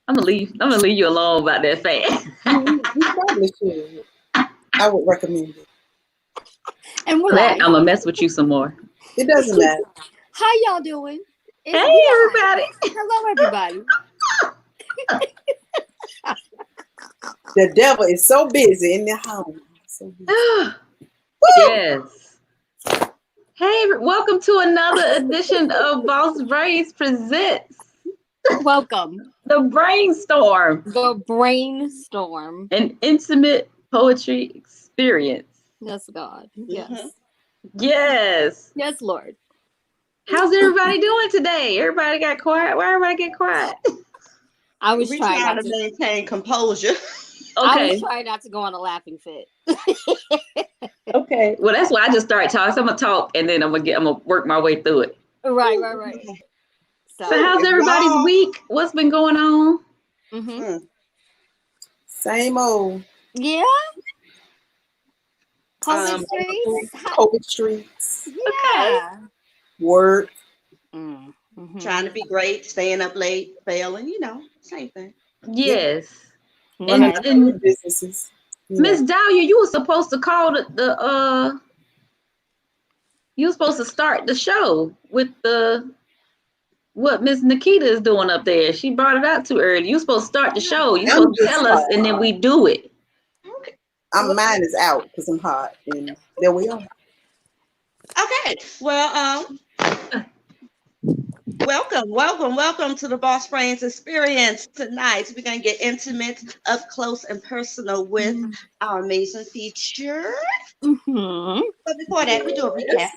I'm gonna leave you alone about that fast. You probably should. I would recommend it. And we're I'm live. gonna mess with you some more. It doesn't matter. How y'all doing? It's Hey, Bi. everybody. Hello, everybody. The devil is so busy in the home. So busy. Yes. Hey, welcome to another edition of Boss Brains Presents Welcome. The Brainstorm, The brainstorm. an intimate poetry experience. Yes, God. Yes. Mm-hmm. Yes. Yes, Lord. How's everybody doing today? Everybody got quiet. Why everybody get quiet? I was We trying try not to to. maintain composure. I Okay. was trying not to go on a laughing fit. Okay. Well, that's why I just started talking. So I'm gonna talk and then I'm gonna work my way through it. Right. So how's If everybody's y'all- week? What's been going on? Mm-hmm. Same old Yeah. COVID Um, streets. COVID streets, Yeah. work. Mm-hmm. Trying to be great, staying up late, failing, same thing. Yes. Running Okay. And businesses. Miss Dahlia, you were supposed to call you were supposed to start the show with what Miss Nikita is doing up there. She brought it out too early. You supposed to start the show. You I'm supposed to just tell us hot. and then we do it. Okay. Mine is out because I'm hot, and there we are. Okay. Well, welcome to the Boss Brains experience tonight. We're gonna get intimate, up close, and personal with our amazing feature. Mm-hmm. But before that, we do a recap.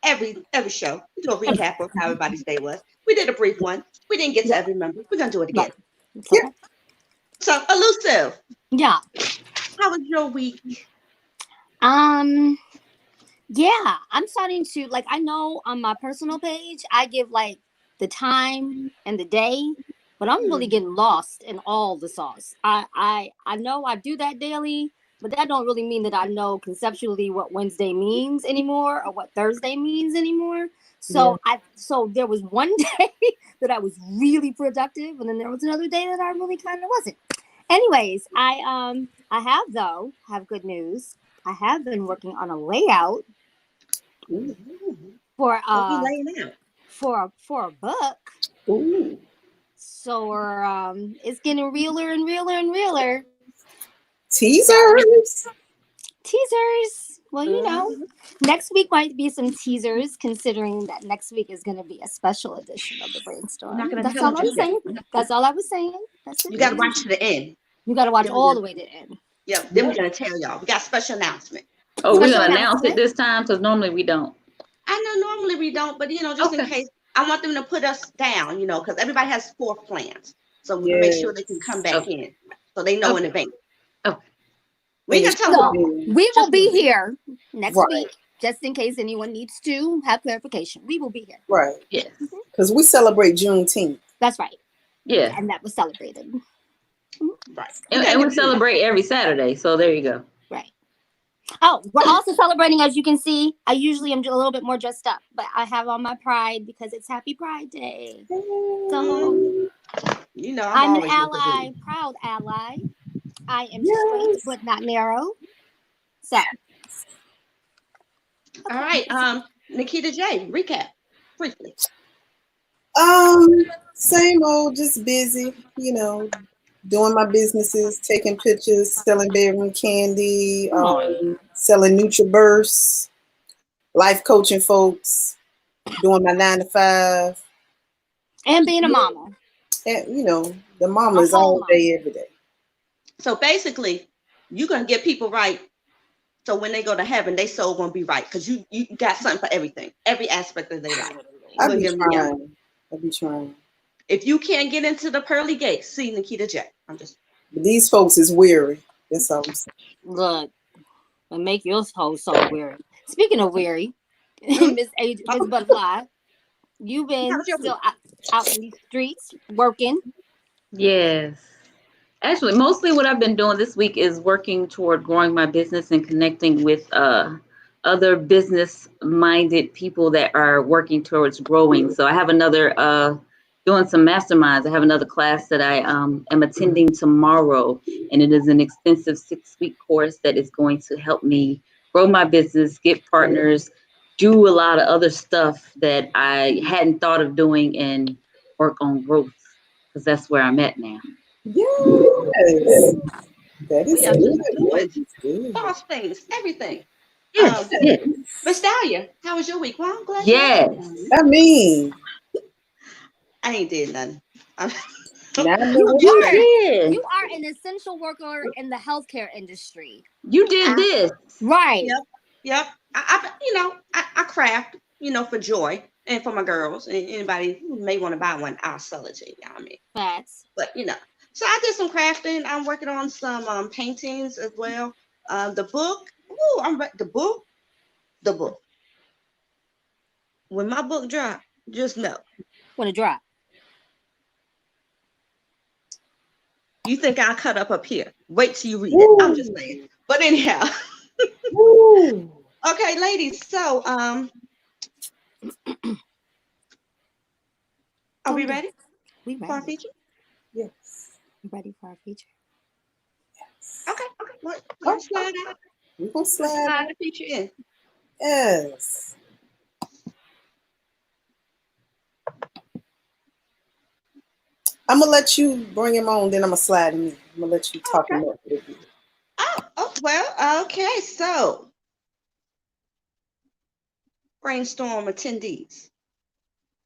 Every show, we do a recap of how everybody's day was. We did a brief one. We didn't get to every member. We're gonna do it again. Okay. So, Elusive, Yeah. how was your week? Yeah, I'm starting to I know on my personal page I give the time and the day, but I'm really getting lost in all the sauce. I know I do that daily, but that don't really mean that I know conceptually what Wednesday means anymore or what Thursday means anymore. So so there was one day that I was really productive, and then there was another day that I really kind of wasn't. Anyways, I have good news. I have been working on a layout for What we laying out? for a book. Ooh. So it's getting realer and realer and realer. Teasers. Teasers. Well, next week might be some teasers, considering that next week is going to be a special edition of the brainstorm. Not gonna That's tell all I was us yet. saying. That's all I was saying. That's it. You gotta watch to the end. You got to watch Yeah, all the way to the end. Yeah, then we're gonna tell y'all. We got a special announcement. Oh, we're Special gonna announce it announcement. this time because normally we don't. I know normally we don't, but just in case, I want them to put us down, because everybody has 4 plans. So we make sure they can come back in. So they know in advance. Okay. We ain't gonna tell So them. we will be here next Right. week, just in case anyone needs to have clarification. We will be here. Right. Yes. Because we celebrate Juneteenth. That's right. Yeah. And that was celebrated. Right. And we celebrate every Saturday. So there you go. Right. Oh, we're also celebrating, as you can see. I usually am a little bit more dressed up, but I have on my Pride because it's Happy Pride Day. So I'm an ally, proud ally. I am straight but not narrow. So All right. Nikita J, recap briefly. Same old, just busy, doing my businesses, taking pictures, selling bedroom candy, selling NutriBurst, life coaching folks, doing my 9 to 5. And being a mama. And, the mama is all day, every day. So basically, you're gonna get people right. So when they go to heaven, they soul gonna be right because you got something for everything, every aspect of their life. I'll be trying. If you can't get into the pearly gates, see Nikita J. But these folks is weary. That's all I'm saying. Look, and make your whole soul weary. Speaking of weary, Miss Butterfly, you've been still out in these streets working. Yes. Actually, mostly what I've been doing this week is working toward growing my business and connecting with other business-minded people that are working towards growing. So I have another doing some masterminds. I have another class that I am attending tomorrow, and it is an extensive 6-week course that is going to help me grow my business, get partners, do a lot of other stuff that I hadn't thought of doing, and work on growth, because that's where I'm at now. Yes. That is We are just good. doing That is good. boss things, everything. Yes, yes, Miss Dahlia, how was your week? Well, I'm glad yes. I mean, I ain't did nothing. now I know You what You are did. you are an essential worker in the healthcare industry. You did this. Right. Yep, yep. I craft, for joy and for my girls and anybody who may want to buy one. I'll sell it to you. I mean, Facts. but so I did some crafting. I'm working on some paintings as well. The book. Ooh, the book. The book. When my book drop, just know. When it drop. You think I'll cut up here? Wait till you read it. I'm just saying. But anyhow. Okay, ladies. So are we ready? We ready. For our feature? Yes. We ready for our feature? Okay. Let's slide out. We're going to slide the feature in. Yes. I'm going to let you bring him on, then I'm going to slide him in. I'm going to let you talk him up with you. Oh, well, okay. So, Brainstorm attendees.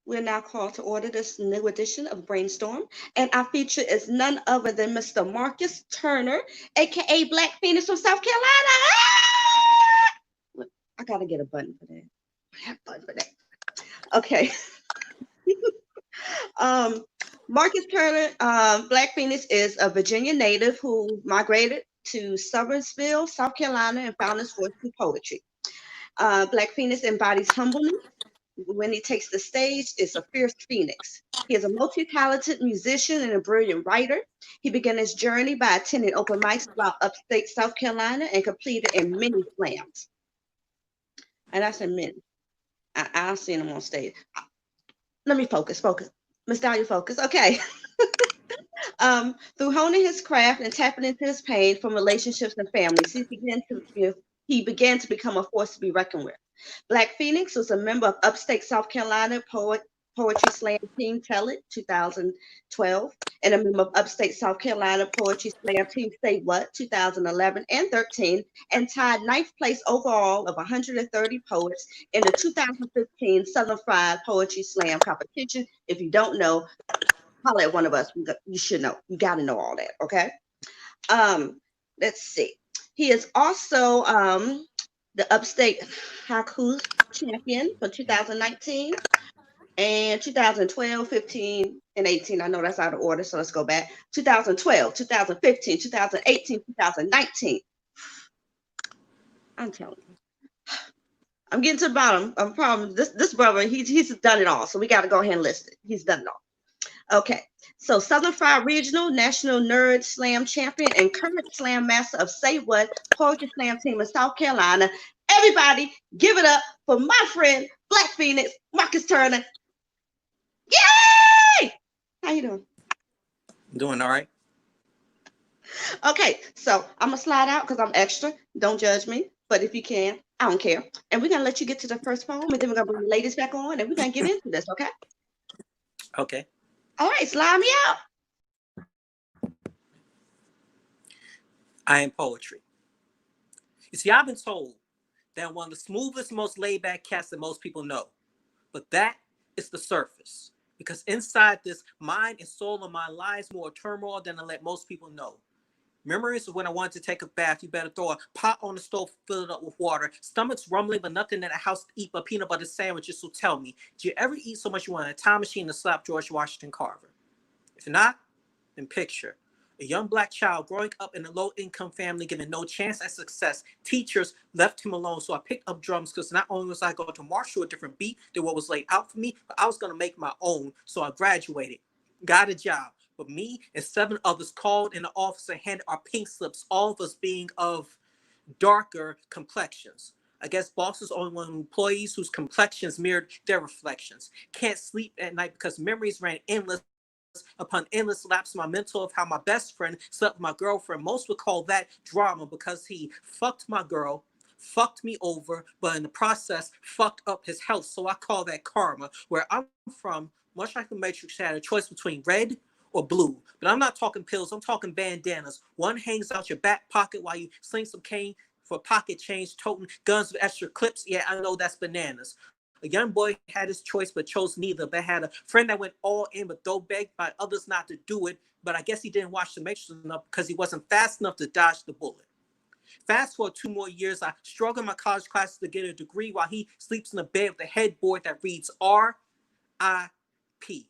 We're now called to order this new edition of Brainstorm, and our feature is none other than Mr. Marcus Turner, aka Black Phoenix from South Carolina. I gotta get a button for that. I have a button for that. Okay. Marcus Turner, Black Phoenix, is a Virginia native who migrated to Summersville, South Carolina, and found his voice through poetry. Black Phoenix embodies humbleness. When he takes the stage, it's a fierce phoenix. He is a multi-talented musician and a brilliant writer. He began his journey by attending open mics throughout upstate South Carolina and competed in many slams. And I said many. I've seen him on stage. Let me focus. Miss Dahlia, focus. Okay. Through honing his craft and tapping into his pain from relationships and families, he began to become a force to be reckoned with. Black Phoenix was a member of Upstate South Carolina Poetry Slam Team Tell It 2012, and a member of Upstate South Carolina Poetry Slam Team Say What 2011 and 13, and tied 9th place overall of 130 poets in the 2015 Southern Fried Poetry Slam competition. If you don't know, holler at one of us. You should know. You got to know all that. Okay. Let's see. He is also the Upstate Haiku champion for 2019 and 2012, 15, and 18. I know that's out of order, so let's go back. 2012, 2015, 2018, 2019. I'm telling you. I'm getting to the bottom of the problem. This brother, he's done it all, so we got to go ahead and list it. He's done it all. Okay, so Southern Fried Regional, National Nerd Slam Champion, and current Slam Master of Say What Poetry Slam Team in South Carolina. Everybody, give it up for my friend, Black Phoenix, Marcus Turner. Yay! How you doing? I'm doing all right. Okay, so I'm going to slide out because I'm extra. Don't judge me, but if you can, I don't care. And we're going to let you get to the first poem, and then we're going to bring the ladies back on, and we're going to get into this, okay? Okay. All right, slide me out. I am poetry. You see, I've been told that I'm one of the smoothest, most laid-back cats that most people know. But that is the surface. Because inside this mind and soul of mine lies more turmoil than I let most people know. Memories of when I wanted to take a bath. You better throw a pot on the stove, fill it up with water. Stomach's rumbling, but nothing in the house to eat but peanut butter sandwiches. So tell me, did you ever eat so much you wanted a time machine to slap George Washington Carver? If not, then picture a young Black child growing up in a low-income family, given no chance at success. Teachers left him alone, so I picked up drums because not only was I going to march to a different beat than what was laid out for me, but I was going to make my own. So I graduated, got a job. But me and 7 others called in the office and handed our pink slips, all of us being of darker complexions. I guess bosses only want employees whose complexions mirrored their reflections. Can't sleep at night because memories ran endless upon endless lapse in my mental of how my best friend slept with my girlfriend. Most would call that drama because he fucked my girl, fucked me over, but in the process fucked up his health. So I call that karma. Where I'm from, much like the Matrix, had a choice between red or blue. But I'm not talking pills, I'm talking bandanas. One hangs out your back pocket while you sling some cane for pocket change, toting guns with extra clips. Yeah, I know that's bananas. A young boy had his choice but chose neither. But had a friend that went all in but though begged by others not to do it. But I guess he didn't watch the Matrix enough because he wasn't fast enough to dodge the bullet. Fast forward 2 more years, I struggle in my college classes to get a degree while he sleeps in a bed with a headboard that reads R.I.P.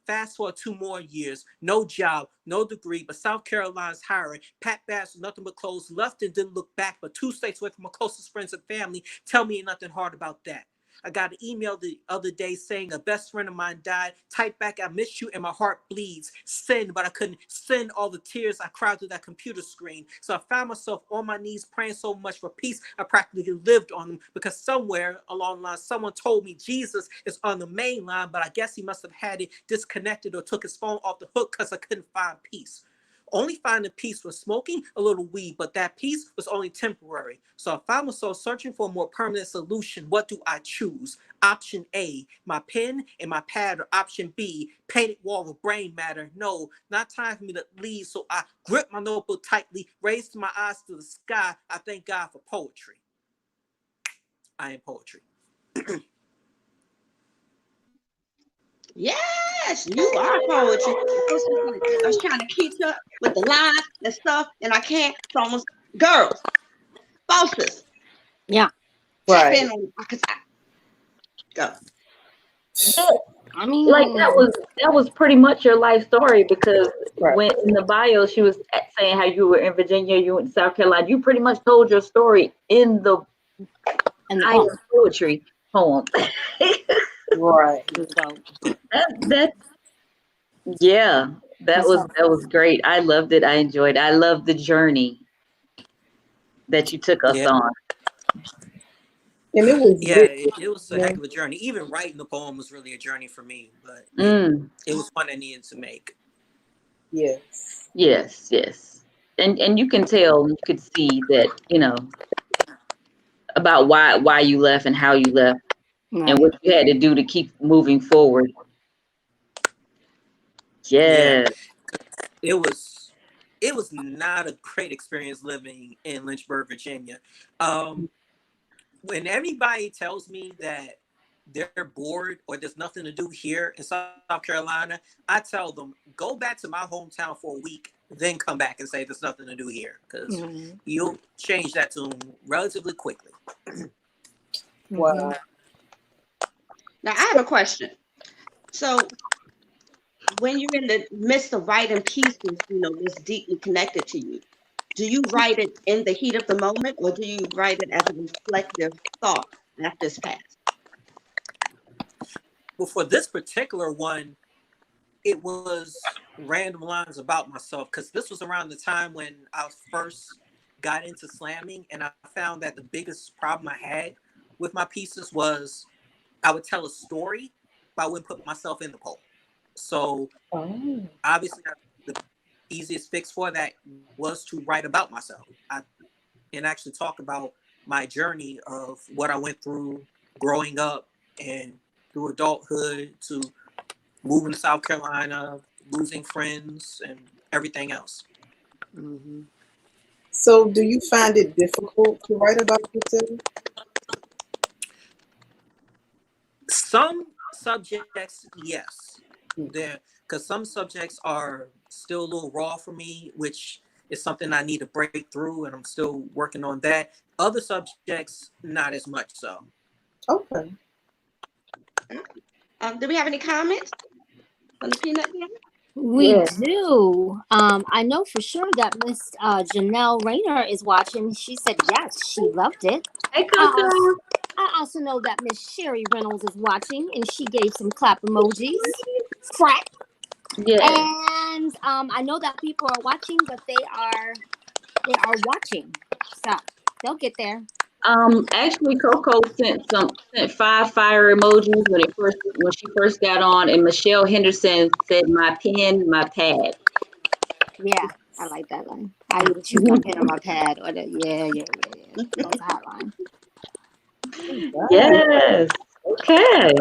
Fast forward 2 more years, no job, no degree, but South Carolina's hiring. Pat Bass with nothing but clothes, left and didn't look back, but 2 states away from my closest friends and family. Tell me ain't nothing hard about that. I got an email the other day saying a best friend of mine died. Type back, I miss you and my heart bleeds. Send, but I couldn't send all the tears I cried through that computer screen. So I found myself on my knees praying so much for peace, I practically lived on them because somewhere along the line, someone told me Jesus is on the main line, but I guess he must have had it disconnected or took his phone off the hook because I couldn't find peace. Only finding peace was smoking a little weed, but that peace was only temporary. So I found myself searching for a more permanent solution. What do I choose? Option A, my pen and my pad, or option B, painted wall with brain matter. No, not time for me to leave. So I grip my notebook tightly, raised my eyes to the sky. I thank God for poetry. I am poetry. Yes, you are poetry. I was trying to keep up with the lines and stuff, and I can't. So almost girls, bosses, Yeah. tap Right. in on because I go. I mean, Like that was pretty much your life story, because Right. when in the bio she was saying how you were in Virginia, you went to South Carolina. You pretty much told your story in the and the I poem. Am Poetry poem. Right. So that yeah, that's how, that was great. I loved it. I enjoyed it. I loved the journey that you took us Yeah, on. And it was yeah, written. it was a heck of a journey. Even writing the poem was really a journey for me, but Mm, it was one I needed to make. Yes. yes, yes. And you can tell, you could see that, about why you left and how you left and right. what you had to do to keep moving forward. Yeah, Yeah. it was not a great experience living in Lynchburg, Virginia. When everybody tells me that they're bored or there's nothing to do here in South Carolina, I tell them go back to my hometown for a week, then come back and say there's nothing to do here, because Mhm. you'll change that tune relatively quickly. Wow. Now I have a question. So when you're in the midst of writing pieces, that's deeply connected to you, do you write it in the heat of the moment, or do you write it as a reflective thought after it's passed? But for this particular one, it was random lines about myself, because this was around the time when I first got into slamming, and I found that the biggest problem I had with my pieces was I would tell a story, but I wouldn't put myself in the poem. So Oh. obviously, the easiest fix for that was to write about myself and actually talk about my journey of what I went through growing up and through adulthood to moving to South Carolina, losing friends, and everything else. Mhm. So do you find it difficult to write about yourself? Some subjects, yes, there, because some subjects are still a little raw for me, which is something I need to break through, and I'm still working on that. Other subjects, not as much so. Okay. Do we have any comments from the peanut gallery? We Yeah. do. I know for sure that Miss Janelle Rayner is watching. She said yes, she loved it. Hey, I also, Coco. I also know that Miss Sherry Reynolds is watching, and she gave some clap emojis. Frat. Yeah. And I know that people are watching, but they are watching. So they'll get there. Actually, Coco sent 5 fire emojis when she first got on, and Michelle Henderson said, "My pen, my pad." Yeah, I like that line. I either choose my pen or my pad, or the yeah. That was a hot line. Right. Yes. Okay.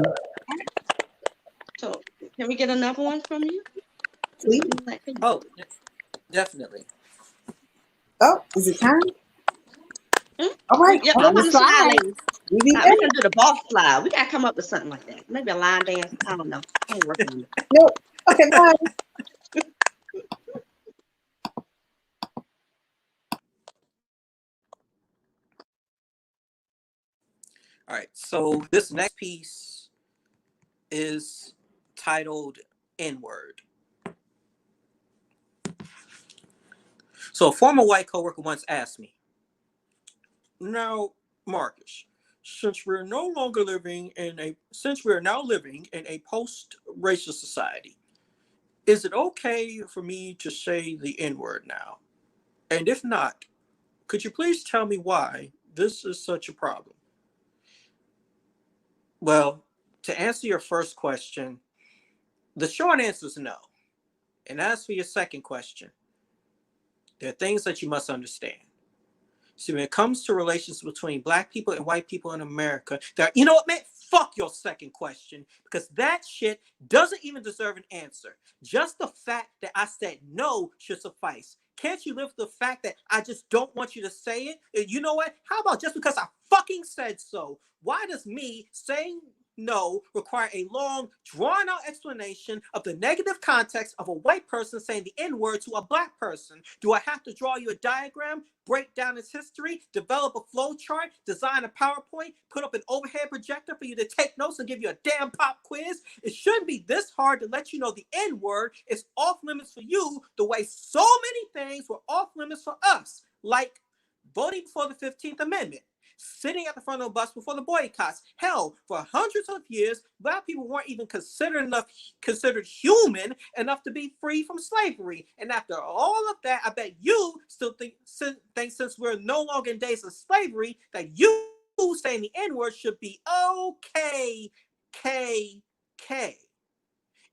So, can we get another one from you? Please. Oh, definitely. Oh, is it time? Hmm? All right. Yep, All On it's the right. on the slide, slide. ladies. We be We back. can do the boss slide. We gotta come up with something like that. Maybe a line dance. I don't know. I'm working on it. Nope. Okay, bye. All right. So this next piece is titled N-word. So a former white coworker once asked me, "Now, Marcus, since we're now living in a post-racial society, is it okay for me to say the N-word now? And if not, could you please tell me why this is such a problem?" Well, to answer your first question, the short answer is no. And as for your second question, there are things that you must understand. See, when it comes to relations between black people and white people in America, you know what, man? Fuck your second question, because that shit doesn't even deserve an answer. Just the fact that I said no should suffice. Can't you live with the fact that I just don't want you to say it? And you know what? How about just because I fucking said so? Why does me saying no require a long, drawn out explanation of the negative context of a white person saying the N word to a black person? Do I have to draw you a diagram, break down its history, develop a flow chart, design a PowerPoint, put up an overhead projector for you to take notes and give you a damn pop quiz? It shouldn't be this hard to let you know the N word is off limits for you the way so many things were off limits for us, like voting for the 15th Amendment, sitting at the front of the bus before the boycotts. Hell, for hundreds of years, black people weren't even considered human enough to be free from slavery. And after all of that, I bet you still think since we're no longer in days of slavery, that you saying the N-word should be okay. K.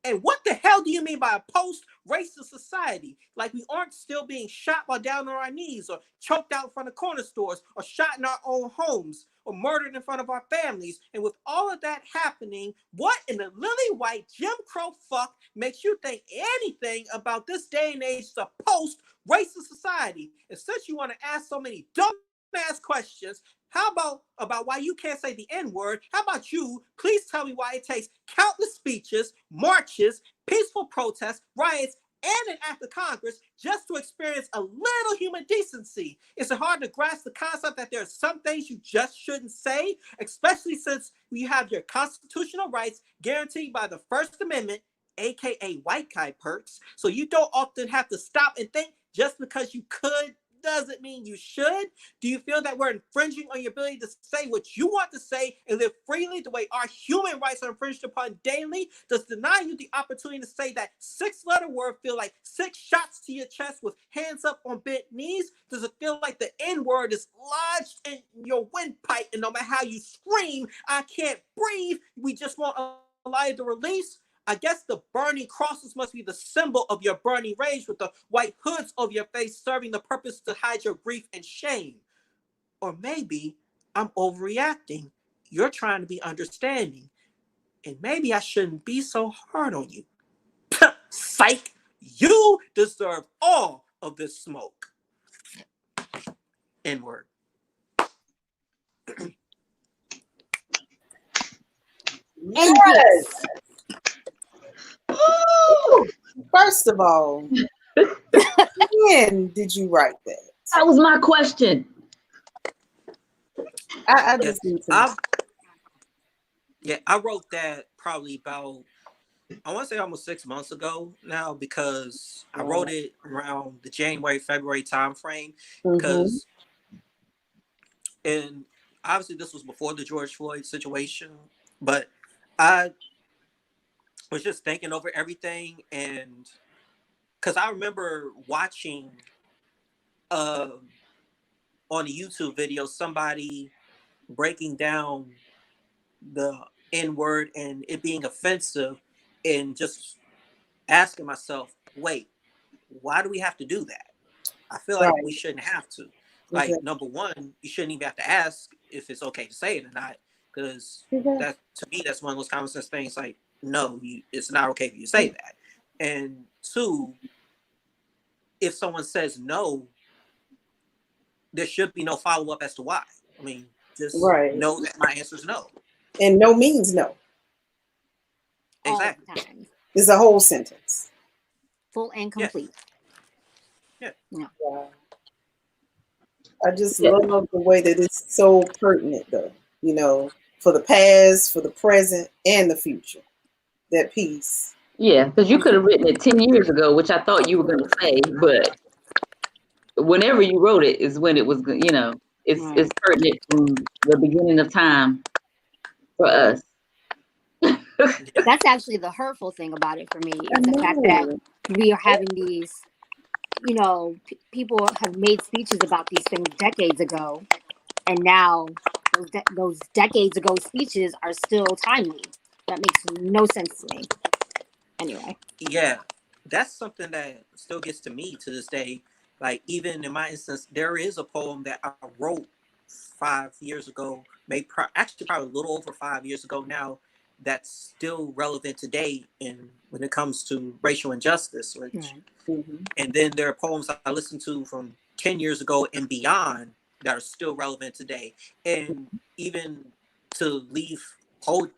And what the hell do you mean by a post-racist society? Like we aren't still being shot while down on our knees, or choked out in front of corner stores, or shot in our own homes, or murdered in front of our families. And with all of that happening, what in the lily white Jim Crow fuck makes you think anything about this day and age is a post-racist society? And since you want to ask so many dumbass questions, how about why you can't say the N-word? How about you please tell me why it takes countless speeches, marches, peaceful protests, riots, and an act of Congress just to experience a little human decency? Is it hard to grasp the concept that there are some things you just shouldn't say, especially since you have your constitutional rights guaranteed by the First Amendment, aka white guy perks, so you don't often have to stop and think just because you could doesn't mean you should? Do you feel that we're infringing on your ability to say what you want to say and live freely the way our human rights are infringed upon daily? Does denying you the opportunity to say that 6-letter word feel like 6 shots to your chest with hands up on bent knees? Does it feel like the N-word is lodged in your windpipe, and no matter how you scream, "I can't breathe," we just won't allow you to release? I guess the burning crosses must be the symbol of your burning rage, with the white hoods over your face serving the purpose to hide your grief and shame. Or maybe I'm overreacting. You're trying to be understanding. And maybe I shouldn't be so hard on you. Psych! You deserve all of this smoke. N-word. Yes. First of all, when did you write that? That was my question. I just need to know. I wrote that probably about, I want to say almost 6 months ago now, because I wrote it around the January, February time frame. Because, and obviously this was before the George Floyd situation, but I was just thinking over everything, and because I remember watching on on a YouTube video somebody breaking down the N word and it being offensive, and just asking myself, wait, why do we have to do that? I feel like we Right. shouldn't have to. Like, Exactly. number one, you shouldn't even have to ask if it's okay to say it or not, because Exactly. that, to me, that's one of those common sense things. Like, no, it's not okay for you to say that. And two, if someone says no, there should be no follow up as to why. I mean, just Right. know that my answer is no. And no means no. all Exactly. the time, It's a whole sentence. full and Yeah. complete. Yeah. No. Wow. I just Yeah. love the way that it's so pertinent, though, you know, for the past, for the present, and the future. That piece. Yeah, because you could have written it 10 years ago, which I thought you were going to say, but whenever you wrote it is when it was, it's Right. it's pertinent from the beginning of time for us. That's actually the hurtful thing about it for me I is the fact that know. we are having these, people have made speeches about these things decades ago, and now those decades ago speeches are still timely. That makes no sense to me. Anyway. Yeah, that's something that still gets to me to this day. Like, even in my instance, there is a poem that I wrote 5 years ago, maybe actually probably a little over 5 years ago now, that's still relevant today in when it comes to racial injustice. Which, Right. Mm-hmm. and then there are poems I listened to from 10 years ago and beyond that are still relevant today. And even to leave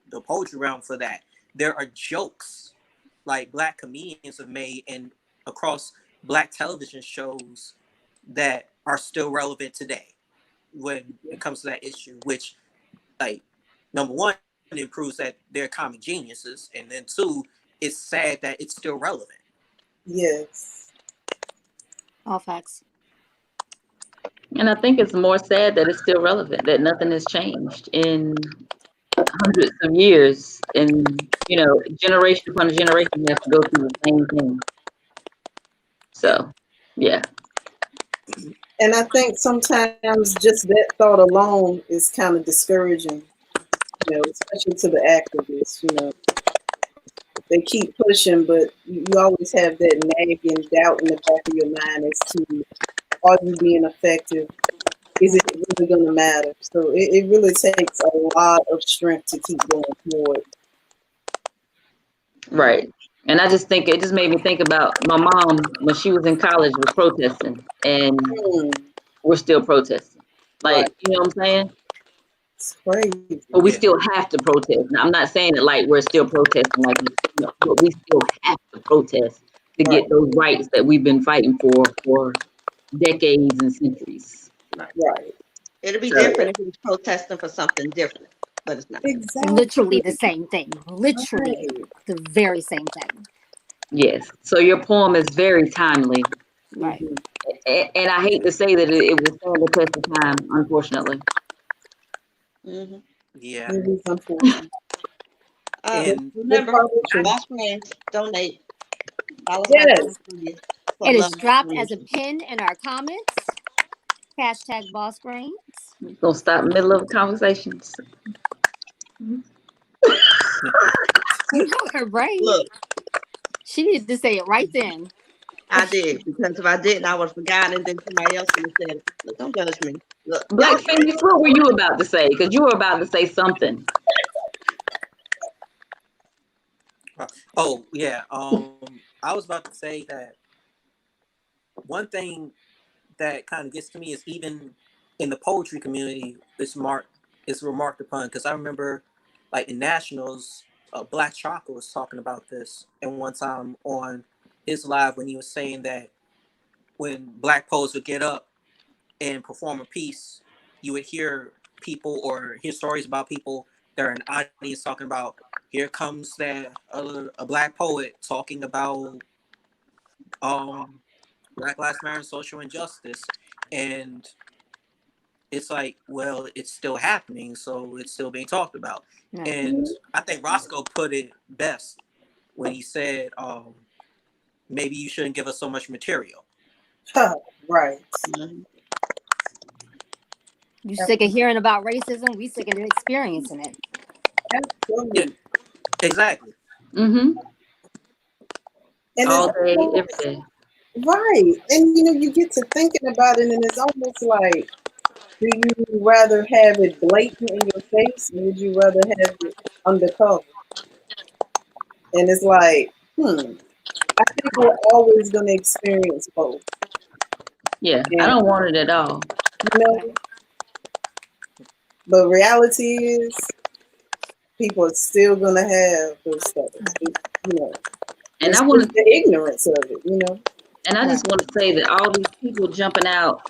the poetry realm for that, there are jokes like Black comedians have made and across Black television shows that are still relevant today when it comes to that issue, which, like, number one, it proves that they're comic geniuses, and then two, it's sad that it's still relevant. Yes. All facts. And I think it's more sad that it's still relevant, that nothing has changed in hundreds of years. And, generation upon generation, we have to go through the same thing. So, yeah. And I think sometimes just that thought alone is kind of discouraging, especially to the activists, They keep pushing, but you always have that nagging doubt in the back of your mind as to, are you being effective? Is it really going to matter? So it really takes a lot of strength to keep going forward. Right. And I just think it just made me think about my mom when she was in college was protesting, and we're still protesting. Like, Right. you know what I'm saying? It's crazy. But we Yeah. still have to protest. Now, I'm not saying it like we're still protesting, like, but we still have to protest to Right. get those rights that we've been fighting for decades and centuries. Right. It'll be So, different if he was protesting for something different, but it's not. Exactly. Literally the same thing. Literally Right. the very same thing. yes. So your poem is very timely. Right. Mhm. And I hate to say that it will stand the test of time, unfortunately. Mm-hmm. Yeah. It is unfortunate. And Remember, Poetry. Boss Brands donate. Yes. It is dropped as a pin in our comments. Hashtag boss brains. Gonna stop in the middle of conversations. You know her brain. Look, She needed to say it right then. I did, because if I didn't, I would have forgotten, and then somebody else would have said, look, don't judge me. Look, Black Phoenix, what were you about to say? Because you were about to say something. oh yeah, I was about to say that one thing that kind of gets to me is even in the poetry community, it's remarked upon, because I remember, like, in nationals, Black Chaka was talking about this, and one time on his live when he was saying that when Black poets would get up and perform a piece, you would hear people or hear stories about people that are in the audience talking about, here comes a Black poet talking about Black Lives Matter and social injustice. And it's like, well, it's still happening, so it's still being talked about. Right. And I think Roscoe put it best when he said, maybe you shouldn't give us so much material. Right. Mhm. You sick of hearing about racism? We sick of experiencing it. Absolutely. Yeah, exactly. Mm-hmm. And All it's day, almost, every day. right. And you get to thinking about it, and it's almost like, do you rather have it blatant in your face, or would you rather have it undercover? And it's like, I think we're always going to experience both. Yeah, I And, don't want it at all. you know, but reality is, people are still going to have those thoughts. And It's I want just to, the ignorance of it. and I just want to say that all these people jumping out,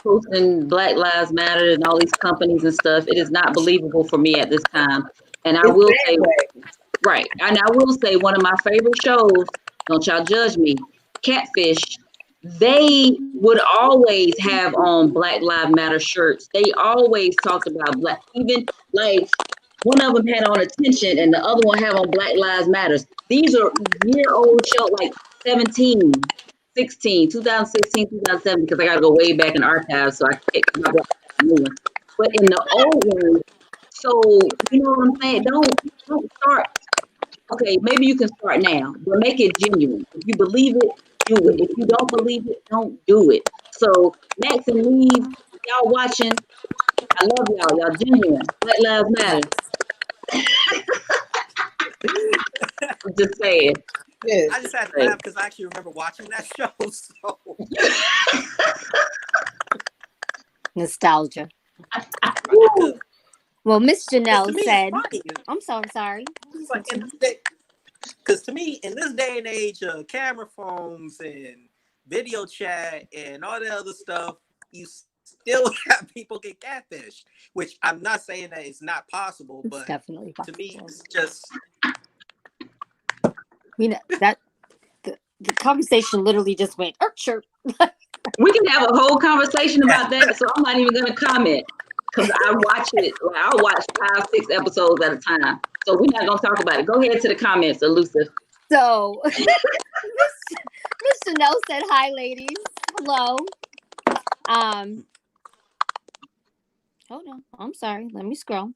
posting Black Lives Matter and all these companies and stuff, it is not believable for me at this time. And I It's will say, bandwagon. right, and I will say one of my favorite shows, don't y'all judge me, Catfish, they would always have on Black Lives Matter shirts. They always talked about black, even like one of them had on attention and the other one had on Black Lives Matters. These are year-old show, like 17, 16, 2016, 2007, because I got to go way back in archives so I can pick my new one. But in the old one, so you know what I'm saying? Don't start. Okay, maybe you can start now, but make it genuine. If you believe it, do it. If you don't believe it, don't do it. So Max and Neve, y'all watching, I love y'all. Y'all genuine. Black Lives Matter. I'm just saying. Yes. I just had to laugh because I actually remember watching that show. So Nostalgia. Woo. Well, Miss to Janelle me, said, it's funny. I'm so sorry. It's like because to me, in this day and age of camera phones and video chat and all that other stuff, you still have people get catfished. Which I'm not saying that it's not possible, It's but definitely to possible. me, it's just That the conversation literally just went, chirp. We can have a whole conversation about that, so I'm not even going to comment because I watch it. Like, I'll watch 5, 6 episodes at a time. So we're not going to talk about it. Go ahead to the comments, Elusive. So Miss Janelle said, hi, ladies. Hello. Hold on. I'm sorry. Let me scroll.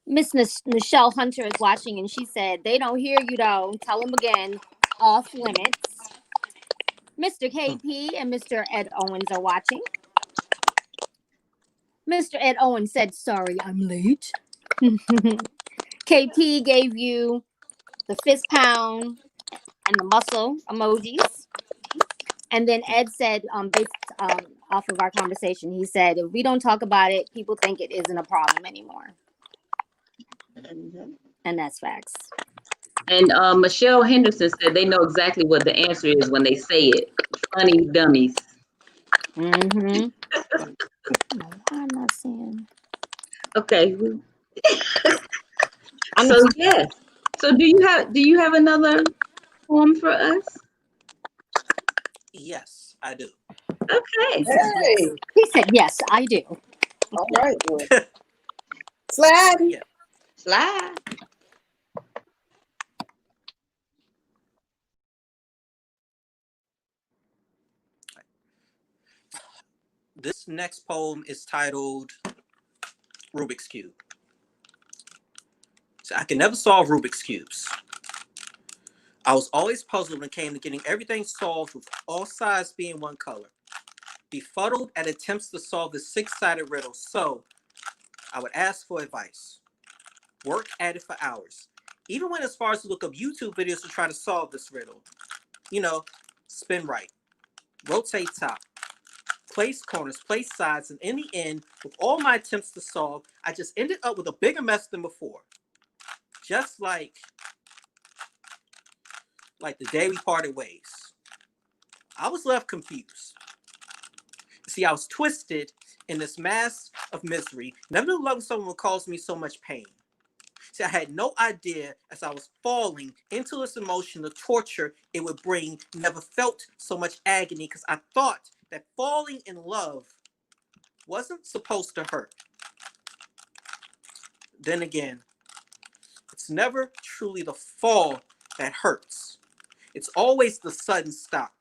Miss Nichelle Hunter is watching, and she said, they don't hear you, though. Tell them again. Off limits. Mr. KP and Mr. Ed Owens are watching. Mr. Ed Owens said, sorry, I'm late. KP gave you the fist pound and the muscle emojis. And then Ed said, based off of our conversation, he said, if we don't talk about it, people think it isn't a problem anymore. And that's facts. And Michelle Henderson said they know exactly what the answer is when they say it. Funny dummies. Mm-hmm. Why am I saying? Okay. So yes. So do you have another poem for us? yes, I do. Okay. Hey. He said, yes, I do. All right. Well. Slide. Yeah. Slide. This next poem is titled Rubik's Cube. So I can never solve Rubik's Cubes. I was always puzzled when it came to getting everything solved with all sides being one color. Befuddled at attempts to solve the six-sided riddle, so I would ask for advice. Work at it for hours. Even went as far as to look up YouTube videos to try to solve this riddle. Spin right, rotate top, place corners, place sides, and in the end, with all my attempts to solve, I just ended up with a bigger mess than before. Just like the day we parted ways. I was left confused. See, I was twisted in this mass of misery. Never knew loving someone would cause me so much pain. See, I had no idea as I was falling into this emotion, the torture it would bring. Never felt so much agony because I thought that falling in love wasn't supposed to hurt. Then again, it's never truly the fall that hurts. It's always the sudden stop.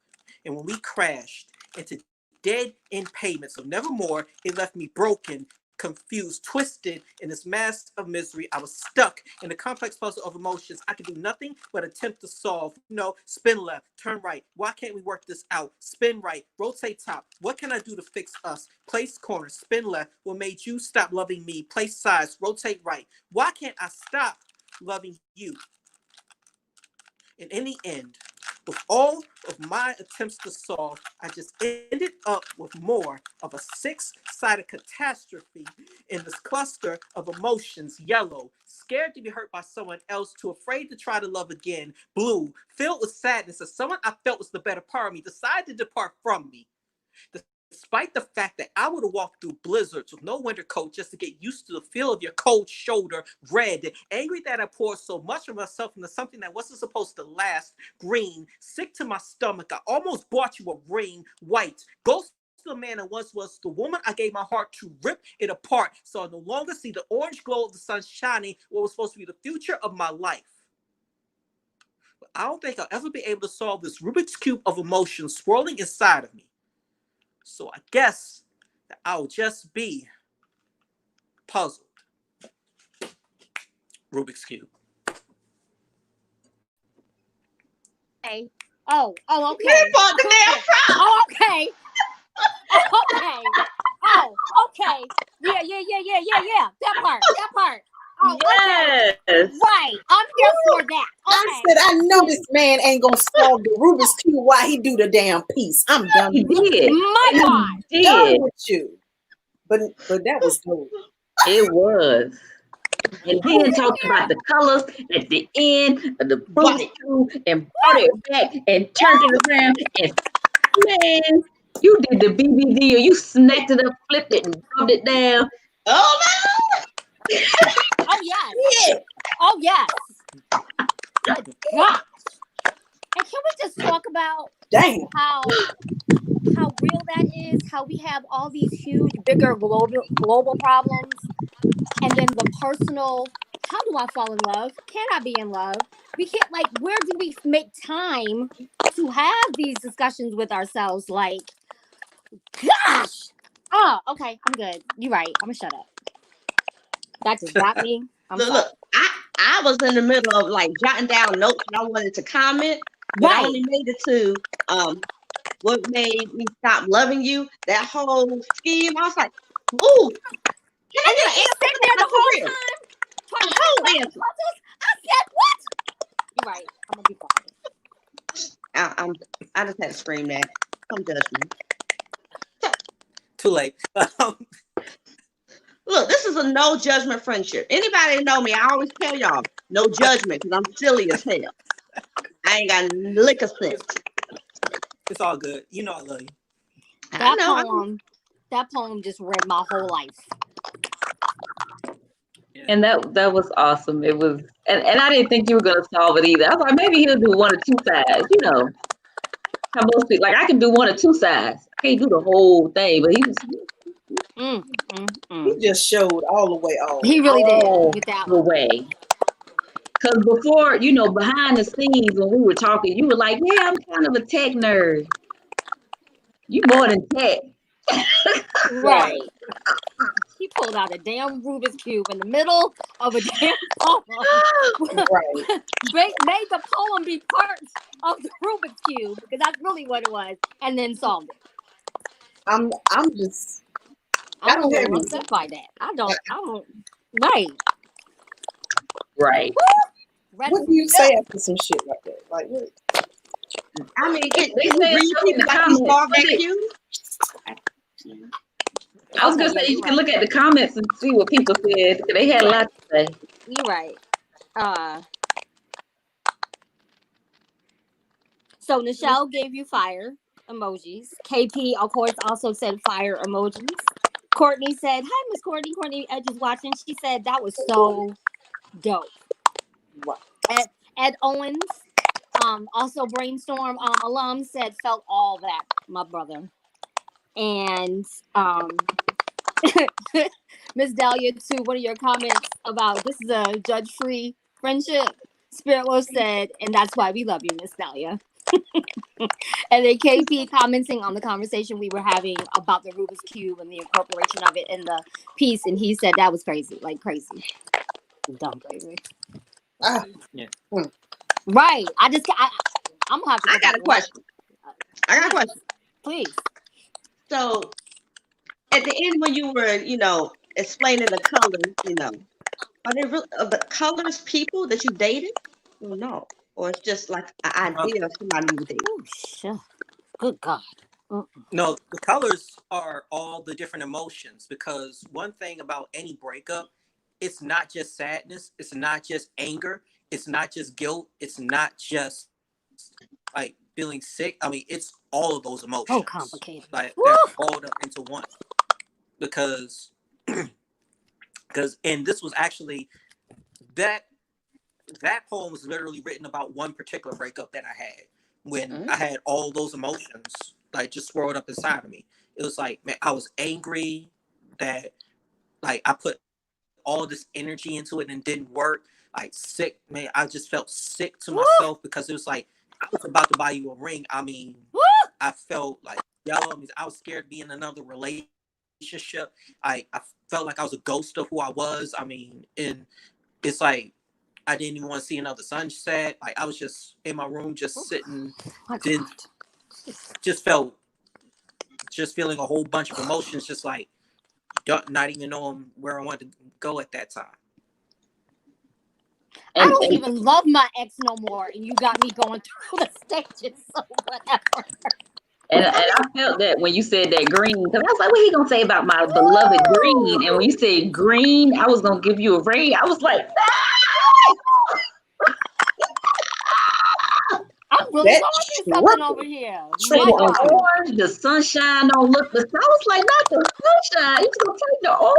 And when we crashed into dead end pavements of nevermore, it left me broken confused, twisted in this mass of misery. I was stuck in the complex puzzle of emotions. I could do nothing but attempt to solve. Spin left, turn right. Why can't we work this out? Spin right, rotate top. What can I do to fix us? Place corner, spin left. What made you stop loving me? Place sides, rotate right. Why can't I stop loving you? And in the end, with all of my attempts to solve, I just ended up with more of a six-sided catastrophe in this cluster of emotions. Yellow, scared to be hurt by someone else, too afraid to try to love again. Blue, filled with sadness that someone I felt was the better part of me decided to depart from me. Despite the fact that I would have walked through blizzards with no winter coat just to get used to the feel of your cold shoulder, red, angry that I poured so much of myself into something that wasn't supposed to last, green, sick to my stomach, I almost bought you a ring, white, ghost the man that once was the woman I gave my heart to, rip it apart so I no longer see the orange glow of the sun shining what was supposed to be the future of my life. But I don't think I'll ever be able to solve this Rubik's Cube of emotions swirling inside of me. So I guess that I'll just be puzzled. Rubik's Cube. Okay. Oh, okay. You fought the damn problem. Oh, okay. Oh, okay. Oh, okay. Yeah. That part. Oh, okay. Yes. Right. I'm here for that. I Okay. said, I know this man ain't gonna solve the Rubik's Cube while he do the damn piece. I'm done He with you. did. My God. He Done did. with you. But that was dope. It was. And then talked about the colors at the end of the Rubik's Cube and brought it back and turned it around. And man, you did the BBD or you snapped it up, flipped it, and rubbed it down. Oh Oh, yes. Yeah. Oh, yes. Good gosh. And can we just talk about Damn. how real that is? How we have all these huge, bigger global problems, and then the personal. How do I fall in love? Can I be in love? We can't. Like, where do we make time to have these discussions with ourselves? Like, gosh. Oh, okay. I'm good. You're right. I'm gonna shut up. That just got me. I'm sorry. look, I was in the middle of like jotting down notes and I wanted to comment, but I Right. only made it to what made me stop loving you. That whole scheme, I was like, ooh, can I And get then an he's answer sitting for there that the for whole real? time trying A to whole talk about answer. puzzles. I said what? You're right. I'm gonna be quiet. I just had to scream that. Don't judge me. Too late. Look, this is a no judgment friendship. Anybody that know me, I always tell y'all, no judgment, because I'm silly as hell. I ain't got a lick of sense. It's all good. You know I love you. I know. That poem just read my whole life. Yeah. And that was awesome. It was, and I didn't think you were gonna solve it either. I was like, maybe he'll do one or two sides. You know, how most people like I can do one or two sides. I can't do the whole thing, but he was He just showed all the way off. He really all did with that the one. way. Because before, behind the scenes when we were talking, you were like, "Yeah, I'm kind of a tech nerd." You more than tech. Right. He pulled out a damn Rubik's Cube in the middle of a damn poem. Right. Made the poem be part of the Rubik's Cube, because that's really what it was, and then solved it. I'm just I'm a don't little hear me. upset by that. I don't. Right. Right. Ready What for do you say after some shit like that? Like what? I mean, can They you said read something in people the like you comments. solved that cube? I was gonna say you can look at the comments and see what people said. They had a lot to say. You're right. So Nichelle gave you fire emojis. KP, of course, also said fire emojis. Courtney said, "Hi, Miss Courtney." Courtney Edge is watching. She said that was so dope. Wow. Ed Owens, also Brainstorm alum, said felt all that, my brother. And Miss Dahlia, to one of your comments about this is a judge-free friendship, Spirit Wolf said, and that's why we love you, Miss Dahlia. And then KP commenting on the conversation we were having about the Rubik's Cube and the incorporation of it in the piece. And he said that was crazy, like crazy. Dumb crazy. Ah. Yeah. Right. I'm gonna have to. I got a question. Please. So at the end, when you were, explaining the colors, are they the colors people that you dated? Or no? Or it's just like an idea of somebody you dated? Oh, shit. Good God. No, the colors are all the different emotions, because one thing about any breakup, it's not just sadness, it's not just anger, it's not just guilt, it's not just like feeling sick. I mean, it's all of those emotions. So complicated. Like they're all up into one. Because and this was actually that poem was literally written about one particular breakup that I had, when I had all those emotions like just swirled up inside of me. It was like, man, I was angry that like I put all this energy into it and it didn't work. Like sick, man. I just felt sick to myself, because it was like, I was about to buy you a ring. I mean, I felt like yellow. I mean, I was scared to be in another relationship. I felt like I was a ghost of who I was. I mean, and it's like I didn't even want to see another sunset. Like I was just in my room, just sitting, just feeling a whole bunch of emotions, just like not even knowing where I wanted to go at that time. I don't even love my ex no more, and you got me going through the stages, so whatever. And I felt that when you said that green, because I was like, what he gonna say about my beloved green? And when you said green, I was gonna give you a ring. I was like, I'm really going through something over here. orange, the sunshine don't look the. I was like, not the sunshine. He's gonna take the orange.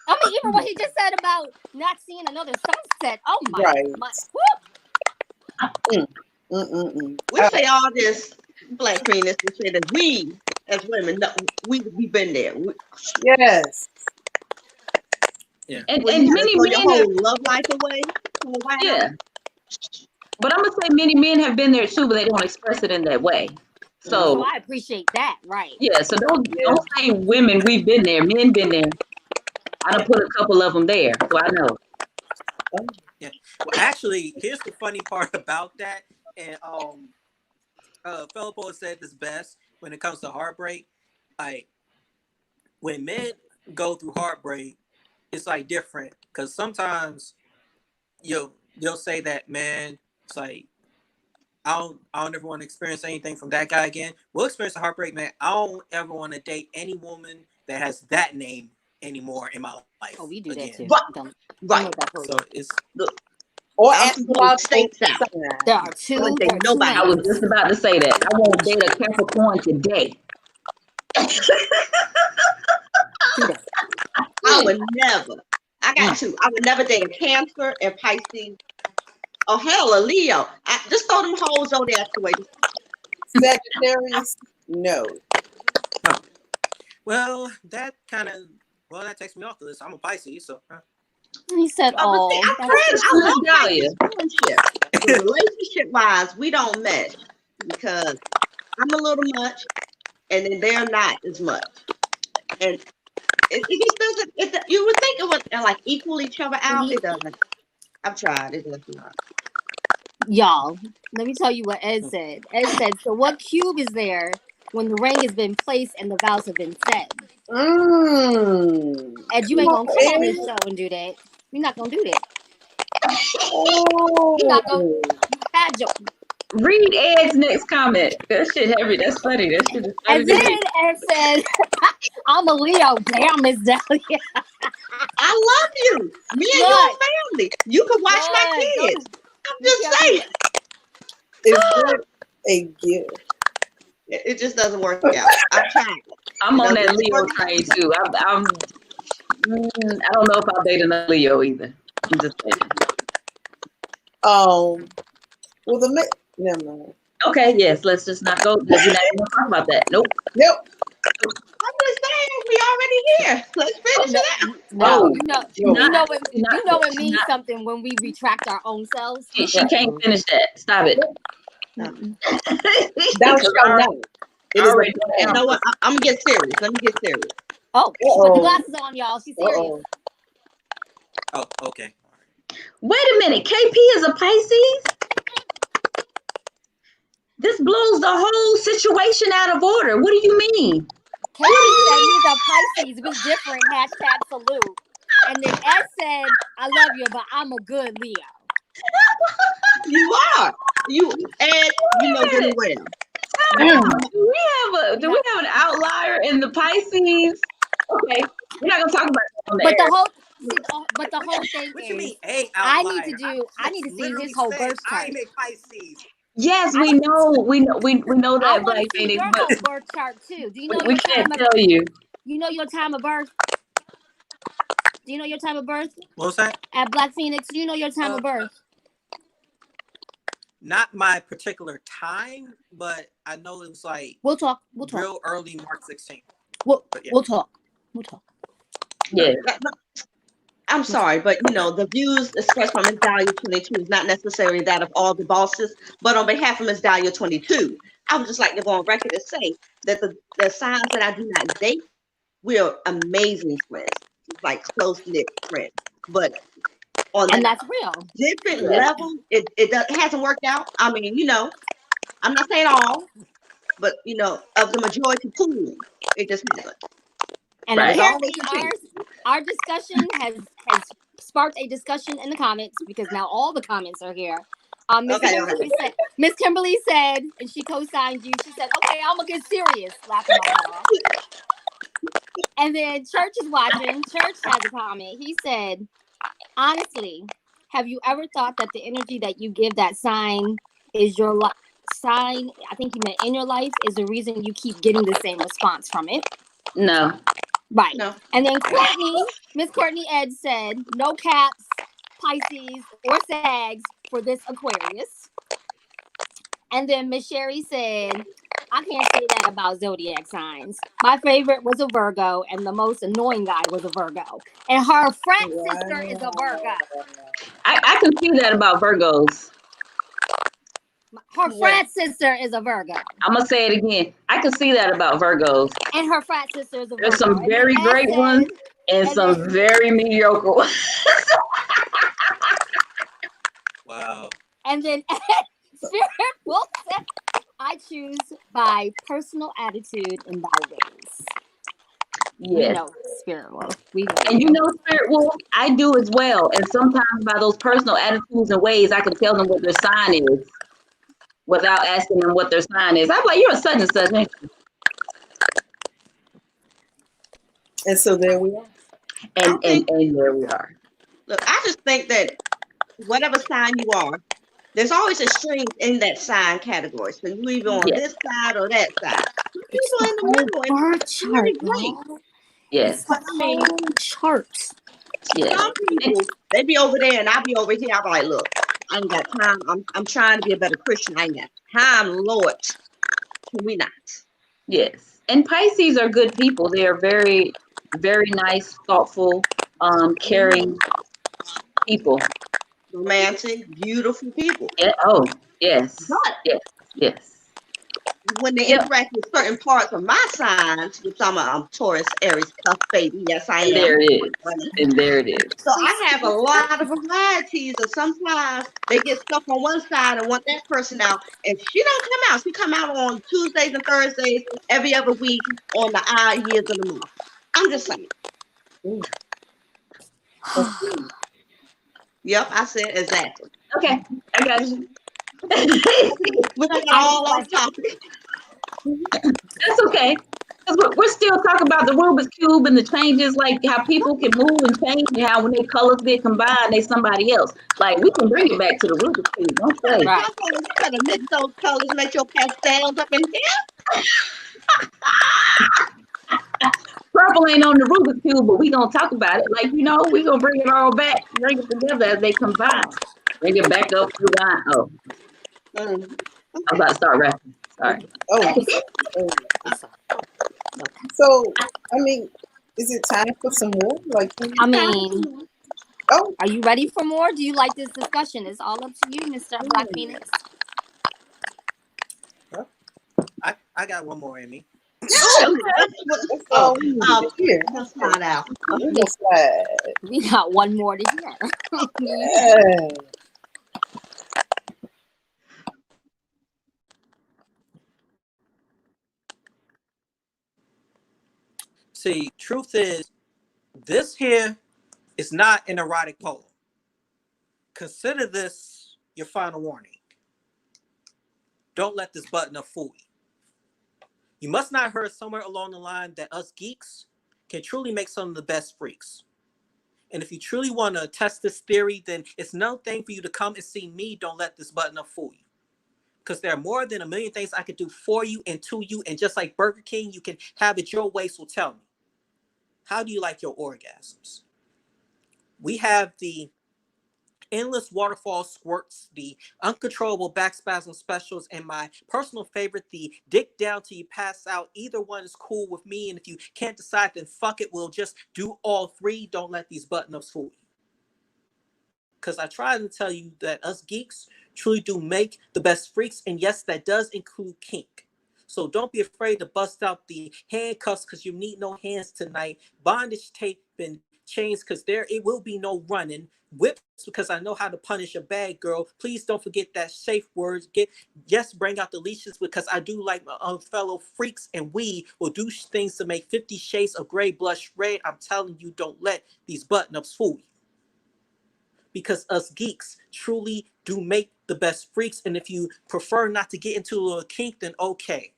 I mean, even what he just said about not seeing another sunset. Oh my! Right. We say all this, Black Queen, is to say that we as women, we've been there. Yes. Yeah. And many many men your men whole love life away. Yeah. But I'm gonna say many men have been there too, but they don't express it in that way. So I appreciate that, right? Yeah. So don't say women. We've been there. Men been there. I done put a couple of them there, so I know. Yeah. Well, actually, here's the funny part about that. And fellow poet said this best when it comes to heartbreak. Like when men go through heartbreak, it's like different, because sometimes you'll say that, man, it's like I don't ever want to experience anything from that guy again. We'll experience a heartbreak, man. I don't ever want to date any woman that has that name anymore in my life. Oh, we do again. that too. Right. So it's Or astrological states out. There are two. I was just about to say that. I won't date a Capricorn today. I would never. I got two. I would never date a Cancer and Pisces. Oh hell, a Leo. Just throw them hoes on there the way. Sagittarius, no. Well, that takes me off the list. I'm a Pisces, so. He said, "Oh, relationship wise, we don't mesh because I'm a little much, and then they're not as much, and it just doesn't. You would think it would like equal each other out. It doesn't. I've tried. It does not. Y'all, let me tell you what Ed said. Ed said, so what cube is there when the ring has been placed and the vows have been said? Ed, you ain't gonna come on this show and do that. You're not gonna do that. You're not gonna had your Read Ed's next comment. That shit heavy. That's funny. That shit is funny. And then Ed said, I'm a Leo. Damn, Miss Delia. I love you. Me and your family. You can watch my kids. I'm just saying. It's a gift. It just doesn't work out. I tried. I'm on that Leo train too. I don't know if I'll date another Leo either. I'm just saying. Well, never mind. Okay, yes, let's just not go. We're not even gonna talk about that. Nope. I'm just saying, we already here. Let's finish it out. No, you know it means something when we retract our own selves. She can't finish that. Stop it. No. Thou shalt not. It is Already a You know what? I'm gonna get serious. Let me get serious. Oh, she put the glasses on, y'all. She's serious. Uh-oh. Oh, okay. Wait a minute. KP is a Pisces? This blows the whole situation out of order. What do you mean? KP said he's a Pisces. It was different. Hashtag salute. And then Ed said, I love you, but I'm a good Leo. You are. You Ed, you know good and well. Do we have an outlier in the Pisces? Okay, we're not gonna talk about that on the But air. the whole thing What is, you mean, a I outlier? need to see literally his whole said birth chart. I'm a Pisces. Yes, we know I that, want Black to see Phoenix, your but whole birth chart too. Do you know we your can't time of tell you. you know your time of birth? Do you know your time of birth? What was that? At Black Phoenix, do you know your time of birth? Not my particular time, but I know it was like We'll talk. real early March 16th. We'll talk. Yeah. I'm sorry, but you know, the views expressed from Ms. Dahlia 22 is not necessarily that of all the bosses, but on behalf of Ms. Dahlia 22, I would just like to go on record and say that the signs that I do not date, we're amazing friends, like close-knit friends. But on And a that's real. different level, it hasn't worked out. I mean, you know, I'm not saying all, but you know, of the majority pool, it just hasn't. And Right. apparently our discussion has sparked a discussion in the comments because now all the comments are here. Miss Kimberly said, and she co-signed you, she said, okay, I'm gonna get serious, laughing my head off. And then Church is watching. Church has a comment. He said, honestly, have you ever thought that the energy that you give that sign is your sign? I think he meant in your life is the reason you keep getting the same response from it. No. Right. No. And then Miss Courtney Ed said, no caps, Pisces, or Sags for this Aquarius. And then Miss Sherry said, I can't say that about zodiac signs. My favorite was a Virgo, and the most annoying guy was a Virgo. And her frat sister is a Virgo. I can see that about Virgos. Her frat sister is a Virgo. I'm gonna say it again. I can see that about Virgos. And her frat sister is a Virgo. There's some very great ones and some very mediocre ones. Wow. And then Spirit Wolf said, I choose by personal attitude and by ways. Yes. We know Spirit Wolf. And you know, Spirit Wolf, I do as well. And sometimes by those personal attitudes and ways, I can tell them what their sign is without asking them what their sign is. I'm like, you're a such and such. And so there we are. And there we are. Look, I just think that whatever sign you are, there's always a strength in that sign category. So you either on this side or that side. It's People in the middle, and it's really great. Yes. It's the whole chart. Yes. Some people, they be over there and I'll be over here. I'll be like, look, I ain't got time. I'm trying to be a better Christian. I ain't got time, Lord. Can we not? Yes. And Pisces are good people. They are very, very nice, thoughtful, caring people. Romantic, beautiful people. Yeah. Oh, yes. But yes. when they interact with certain parts of my signs, which I'm Taurus, Aries, tough baby. Yes, I am. There it is. And there it is. So I have a lot of varieties, and sometimes they get stuck on one side and want that person out. And she don't come out. She come out on Tuesdays and Thursdays every other week on the odd years of the month. I'm just saying. Yep, I said exactly. Okay, I got you. We're gonna get all off topic. That's okay. Because we're still talking about the Rubik's Cube and the changes, like how people can move and change, and how when their colors get combined, they somebody else. Like, we can bring it back to the Rubik's Cube. Don't say. Right. You better mix those colors, make your pastels up in here. Purple ain't on the Rubik's Cube, but we going to talk about it. Like, you know, we going to bring it all back, bring it together as they combine. Bring it back up through line. Oh. I'm about to start rapping. Sorry. So, I mean, is it time for some more? Like, I mean, are you ready for more? Do you like this discussion? It's all up to you, Mr. Black Phoenix. I got one more in me. Yeah, that's all we need to hear. Let's find out. We gonna slide. We got one more to hear. Yeah. See, truth is, this here is not an erotic poem. Consider this your final warning. Don't let this button up fool you. You must not have heard somewhere along the line that us geeks can truly make some of the best freaks. And if you truly want to test this theory, then it's no thing for you to come and see me. Don't let this button up fool you. Because there are more than a million things I could do for you and to you. And just like Burger King, you can have it your way. So tell me, how do you like your orgasms? We have the endless waterfall squirts, the uncontrollable back spasm specials, and my personal favorite, the dick down till you pass out. Either one is cool with me. And if you can't decide, then fuck it. We'll just do all three. Don't let these button ups fool you. Because I try to tell you that us geeks truly do make the best freaks. And yes, that does include kink. So don't be afraid to bust out the handcuffs because you need no hands tonight. Bondage tape and chains because there it will be no running. Whips because I know how to punish a bad girl. Please don't forget that safe words. Bring out the leashes because I do like my fellow freaks, and we will do things to make 50 Shades of Grey blush red. I'm telling you, don't let these button-ups fool you. Because us geeks truly do make the best freaks. And if you prefer not to get into a little kink, then okay.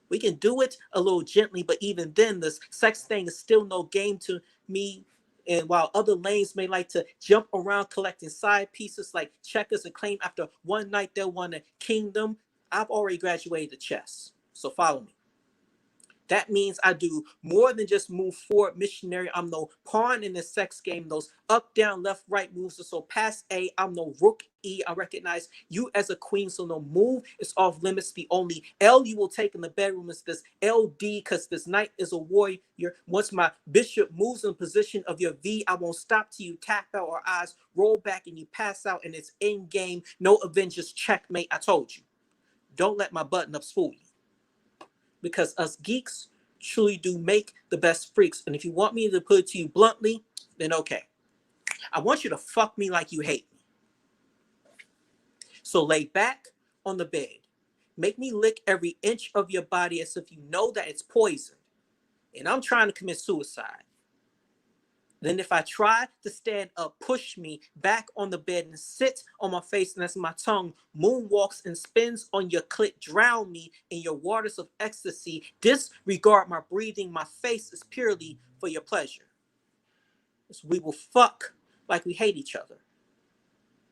We can do it a little gently, but even then, this sex thing is still no game to me. And while other lanes may like to jump around collecting side pieces like checkers and claim after one night they'll want a kingdom, I've already graduated to chess. So follow me. That means I do more than just move forward missionary. I'm no pawn in the sex game. Those up, down, left, right moves are so past A. I'm no rook E. I recognize you as a queen, so no move is off limits. The only L you will take in the bedroom is this LD, because this knight is a warrior. Once my bishop moves in position of your V, I won't stop till you tap out or eyes roll back and you pass out, and it's in game. No Avengers checkmate. I told you. Don't let my button ups fool you. Because us geeks truly do make the best freaks. And if you want me to put it to you bluntly, then okay. I want you to fuck me like you hate me. So lay back on the bed. Make me lick every inch of your body as if you know that it's poison. And I'm trying to commit suicide. Then if I try to stand up, push me back on the bed and sit on my face, and as my tongue moonwalks and spins on your clit, drown me in your waters of ecstasy. Disregard my breathing. My face is purely for your pleasure. So we will fuck like we hate each other.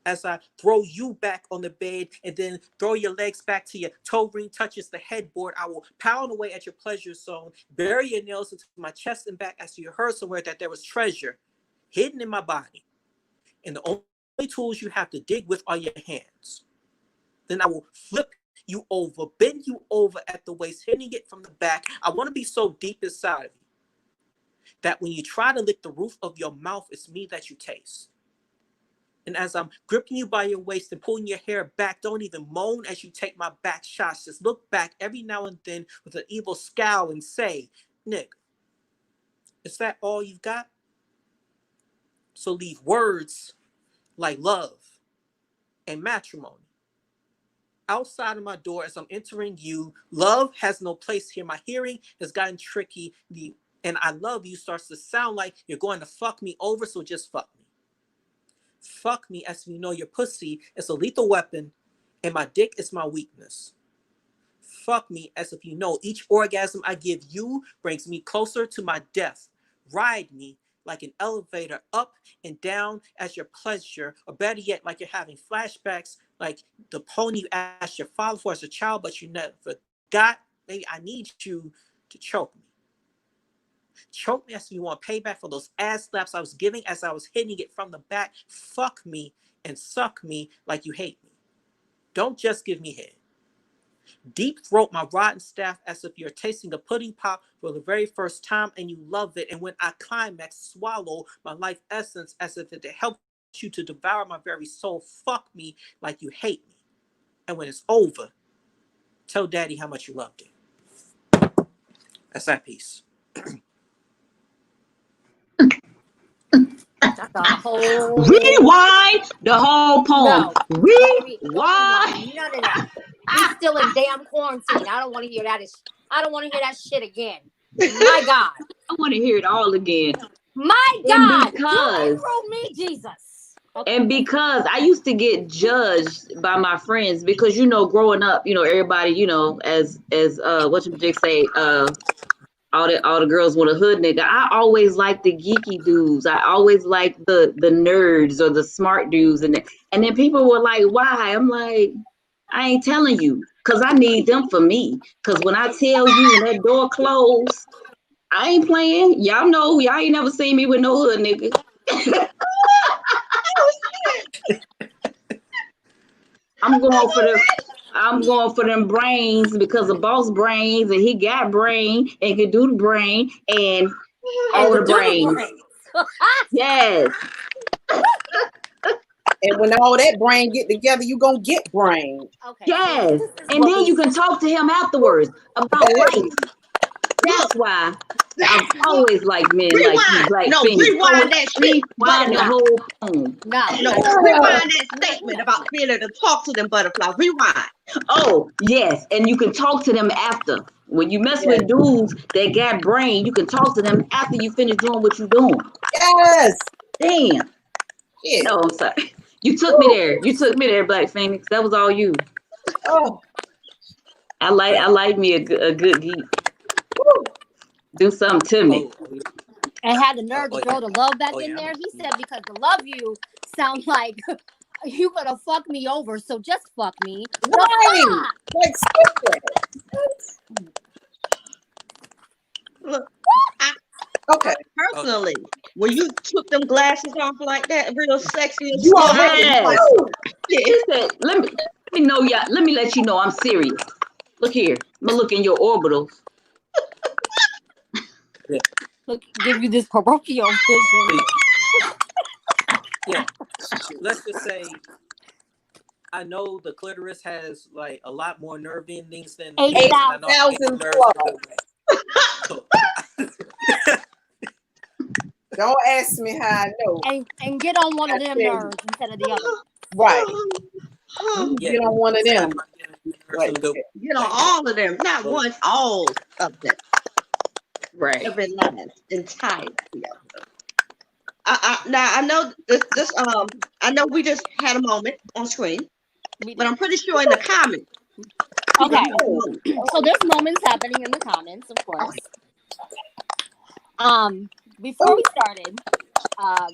As I throw you back on the bed and then throw your legs back to your toe ring touches the headboard, I will pound away at your pleasure zone, bury your nails into my chest and back as you heard somewhere that there was treasure hidden in my body. And the only tools you have to dig with are your hands. Then I will flip you over, bend you over at the waist, hitting it from the back. I want to be so deep inside of you that when you try to lick the roof of your mouth, it's me that you taste. And as I'm gripping you by your waist and pulling your hair back, don't even moan as you take my back shots. Just look back every now and then with an evil scowl and say, nigga, is that all you've got? So leave words like love and matrimony outside of my door as I'm entering you. Love has no place here. My hearing has gotten tricky. And I love you starts to sound like you're going to fuck me over, so just fuck me. Fuck me as you know your pussy is a lethal weapon and my dick is my weakness. Fuck me as if you know each orgasm I give you brings me closer to my death. Ride me like an elevator up and down as your pleasure, or better yet, like you're having flashbacks, like the pony you asked your father for as a child, but you never forgot. Maybe I need you to choke me. Choke me as you want payback for those ass slaps I was giving as I was hitting it from the back. Fuck me and suck me like you hate me. Don't just give me head. Deep throat my rotten staff as if you're tasting a pudding pop for the very first time and you love it. And when I climax, swallow my life essence as if it helps you to devour my very soul. Fuck me like you hate me. And when it's over, tell daddy how much you loved it. That's that piece. That's a whole Rewind the whole poem. no. Rewind. None of that. We still in damn quarantine. I don't want to hear that. I don't want to hear that shit again. My God. I want to hear it all again. My And God. because- Do it through me, Jesus. Okay. And because I used to get judged by my friends, because growing up, everybody, as what you just say, all the girls want a hood nigga. I always liked the geeky dudes. I always liked the nerds or the smart dudes, and then people were like, "Why?" I'm like, I ain't telling you, cause I need them for me. Cause when I tell you when that door closed, I ain't playing. Y'all know, y'all ain't never seen me with no hood nigga. I'm going for them brains, because of boss brains, and he got brain and can do the brain and all the brains. Yes. And when all that brain get together, you gonna get brain. Okay. Yes. So And then you can talk to him afterwards about life. That's why I've always liked men like you, Black No, Phoenix. rewind that shit. Rewind the whole poem. no. No, rewind that statement about being able to talk to them butterflies. Rewind. Oh, yes. And you can talk to them after. When you mess with dudes that got brain, you can talk to them after you finish doing what you're doing. Yes. Damn. Yeah. No, I'm sorry. You took me there. You took me there, Black Phoenix. That was all you. Oh. I like me a good geek. Do something to me. And had the nerve to throw the love back in there. He said, because the love you sound like you gonna fuck me over, so just fuck me. Right. Like Look, okay. personally, when you took them glasses off like that, real sexy and You slow, already Yes. know. He said, let me know y'all. Let me let you know I'm serious. Look here. I'm gonna look in your orbitals. Look, give you this parochial vision. Yeah. Let's just say, I know the clitoris has like a lot more nerve endings than 8,000 Don't ask me how I know. And get on one of them nerves instead of the other. Right. Yeah. Get on one of them. Right. Get on all of them, not one, all of them. Right. Every last entire. Now I know this. I know we just had a moment on screen, but I'm pretty sure in the comments. Okay. So there's moments happening in the comments, of course. Before we started,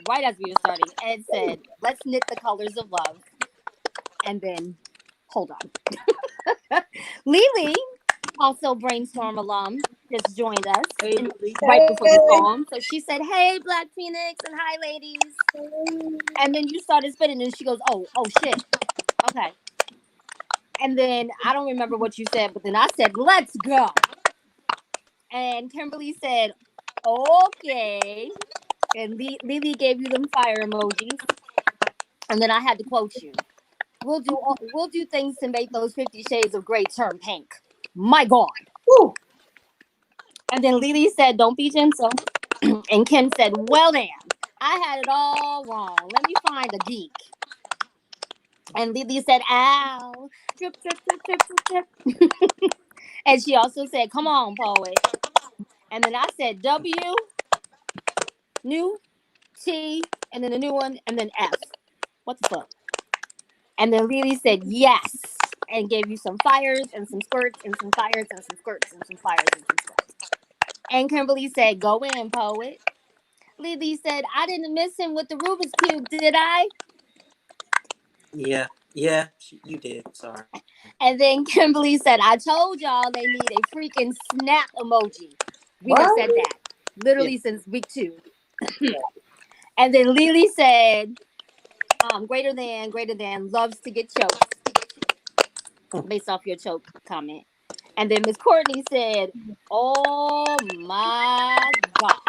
right as we were starting, Ed said, "Let's knit the colors of love." And then, hold on. Lily, also Brainstorm alum, just joined us right before the poem. So she said, "Hey, Black Phoenix, and hi, ladies." And then you started spitting, and she goes, "Oh, shit." Okay. And then I don't remember what you said, but then I said, "Let's go." And Kimberly said, "Okay." And Lily gave you them fire emojis. And then I had to quote you. We'll do things to make those 50 Shades of Grey turn pink. My God. Woo. And then Lily said, "Don't be gentle." And Kim said, "Well, damn, I had it all wrong. Let me find a geek." And Lily said, "Ow. Drip, drip, drip, drip, drip, drip." And she also said, "Come on, poet." And then I said, W, new, T, and then the new one, and then F. What the fuck? And then Lily said, "Yes," and gave you some fires and some squirts and some fires and some squirts and some fires and some squirts. And Kimberly said, "Go in, poet." Lily said, "I didn't miss him with the Rubik's Cube, did I?" Yeah, you did. Sorry. And then Kimberly said, "I told y'all they need a freaking snap emoji." We have said that literally since week 2. And then Lily said, greater than, loves to get choked, based off your choke comment. And then Miss Courtney said, "Oh my God."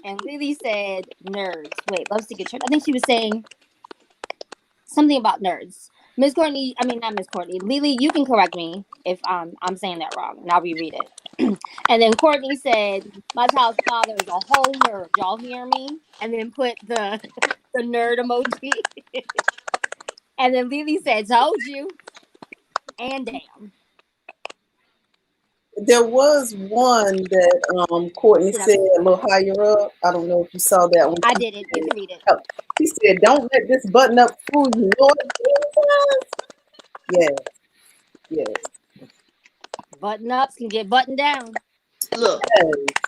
And Lily said, "Nerds." Wait, loves to get choked. I think she was saying something about nerds. Miss Courtney, I mean, not Miss Courtney. Lily, you can correct me if I'm saying that wrong, and I'll reread it. And then Courtney said, my child's father is a whole nerd. Y'all hear me? And then put the nerd emoji. And then Lily said, told you. And damn. There was one that Courtney said a little higher up. I don't know if you saw that one. I didn't. You can read it. He said, "Don't let this button up fool you, Lord Jesus." Yes. Button ups can get buttoned down. Look,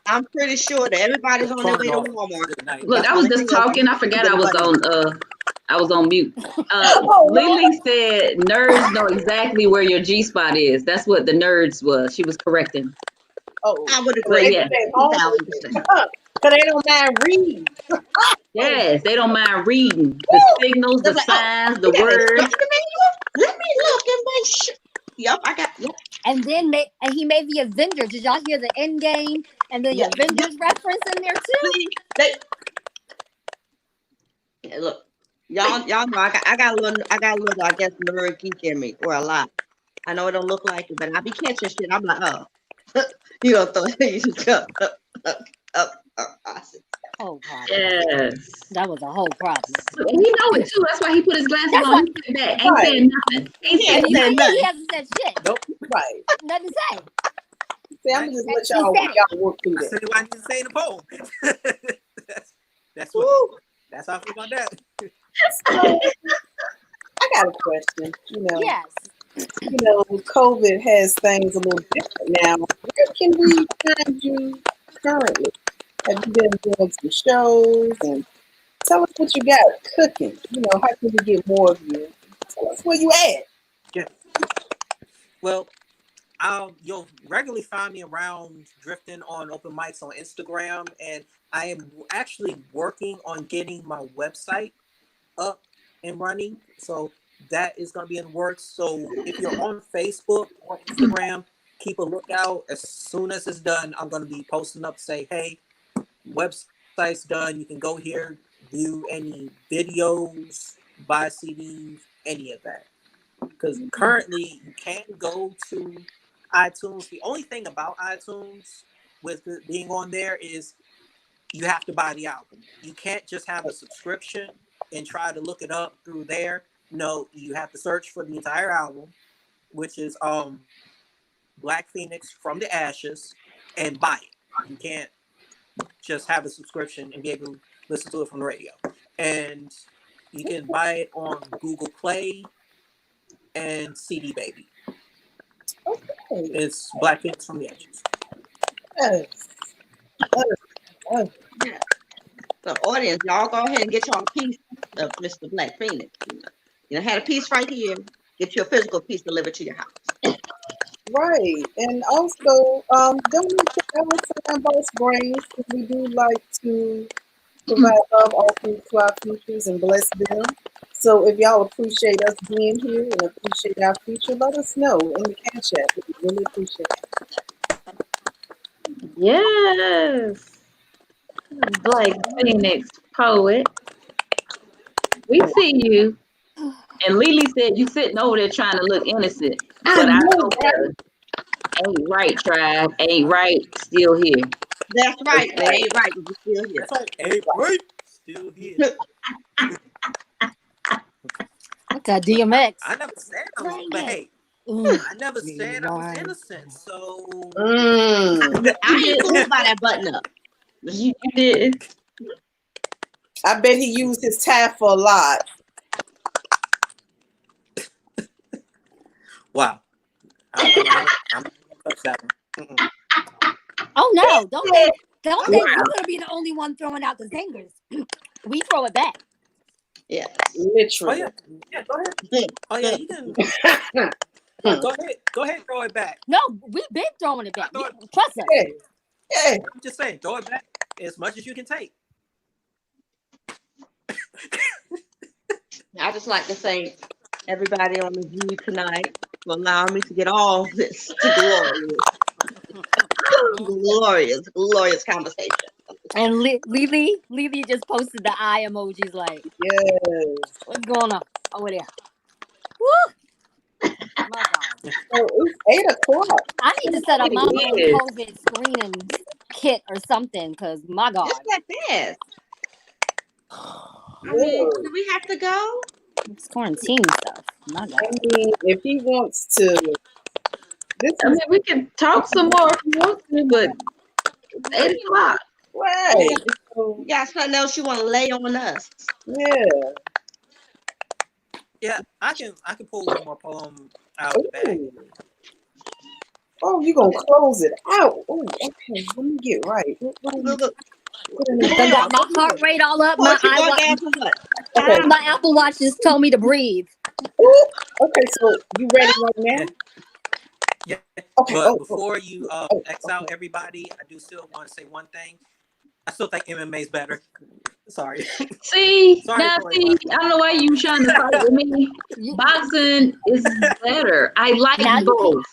I'm pretty sure that everybody's on their way to Walmart. Look, I was just talking. I forgot I was on mute. Oh, Lily said nerds know exactly where your G spot is. That's what the nerds was. She was correcting. Oh, I would agree. Yeah. 1000%. Because they don't mind reading. Yes, they don't mind reading the signals, the They're like, signs, the You got an words. instruction manual? Let me look and make sure. Yep, I got. Yep. And then he made the Avengers. Did y'all hear the end game and the Avengers reference in there too? See, look, y'all know I got a little, I guess, nerd geek in me, or a lot. I know it don't look like it, but I be catching shit. I'm like, oh, you don't throw it up. I see. Oh, problem. Yes. That was a whole problem. And he know it too. That's why he put his glasses That's on. He said that. Ain't saying nothing. Ain't saying And you nothing. see, he hasn't said shit. Nope. Right. Nothing to say. See, I'm just let y'all work through I that. said why I need to say in the poem. that's how I feel about that. So, I got a question. Yes. COVID has things a little different now. Where can we find you currently? Have you been doing some shows? And tell us what you got cooking. How can we get more of you? Tell us where you at. Yeah. Well, you'll regularly find me around drifting on open mics on Instagram, and I am actually working on getting my website up and running. So that is going to be in the works. So if you're on Facebook or Instagram, keep a lookout. As soon as it's done, I'm going to be posting up, say, hey, website's done. You can go here, view any videos, buy CDs, any of that. Because currently you can't go to iTunes. The only thing about iTunes with it being on there is you have to buy the album. You can't just have a subscription and try to look it up through there. No, you have to search for the entire album, which is Black Phoenix from the Ashes, and buy it. You can't just have a subscription and be able to listen to it from the radio. And you can buy it on Google Play and CD Baby. Okay. It's Black Phoenix from the Ashes. Yes. So, audience, y'all go ahead and get y'all a piece of Mr. Black Phoenix. Had a piece right here. Get your physical piece delivered to your house. Right. And also, donate to our sign Boss Brains, because we do like to provide love offerings to our futures and bless them. So if y'all appreciate us being here and appreciate our future, let us know in the Cash App. We really appreciate it. Yes. Black Phoenix poet. We see you. And Lily said you sitting over there trying to look innocent. But I know better. Ain't right, tribe. Ain't right, still here. That's right. They ain't right. You're still here. That's right. Ain't right, still here. What's that, DMX? I never said I was, but hey, I never said I was innocent. So I ain't cool about that button up. You did. I bet he used his tie for a lot. Wow. I'm upset. Oh no! Don't think you're gonna be the only one throwing out the zingers. We throw it back. Yeah, literally. Oh yeah, go ahead. Oh yeah, you can. Go ahead, throw it back. No, we've been throwing it back. Trust us. Yeah. I'm just saying, throw it back as much as you can take. I just like to thank everybody on the view tonight for allowing me to get all this glorious conversation. And Lily just posted the eye emojis like, yes. What's going on over there? Woo! My God. So it's 8 o'clock. I need to set up my own Yes. COVID screening kit or something, because my God. Just like this. I mean, do we have to go? It's quarantine stuff. My God. I mean, if he wants to, this I is mean, we can talk some more if you want to, but it's 8 o'clock. right. So, You got something else you want to lay on us? yeah. Yeah, I can pull one more poem out of the bag. Ooh. Oh, you gonna close it out? Oh, okay. Let me get right. Look. Done got my heart rate all up. My Poetry orgasm, what? Okay. my Apple Watch just told me to breathe. Ooh, okay, so you ready right now? Yeah. Okay. But Oh, before you X out everybody, I do still want to say one thing. I still think MMA is better. Sorry. See, Sorry, now Tori, see, I don't know why you trying to fight with me. You- Boxing is better. I Now like you both.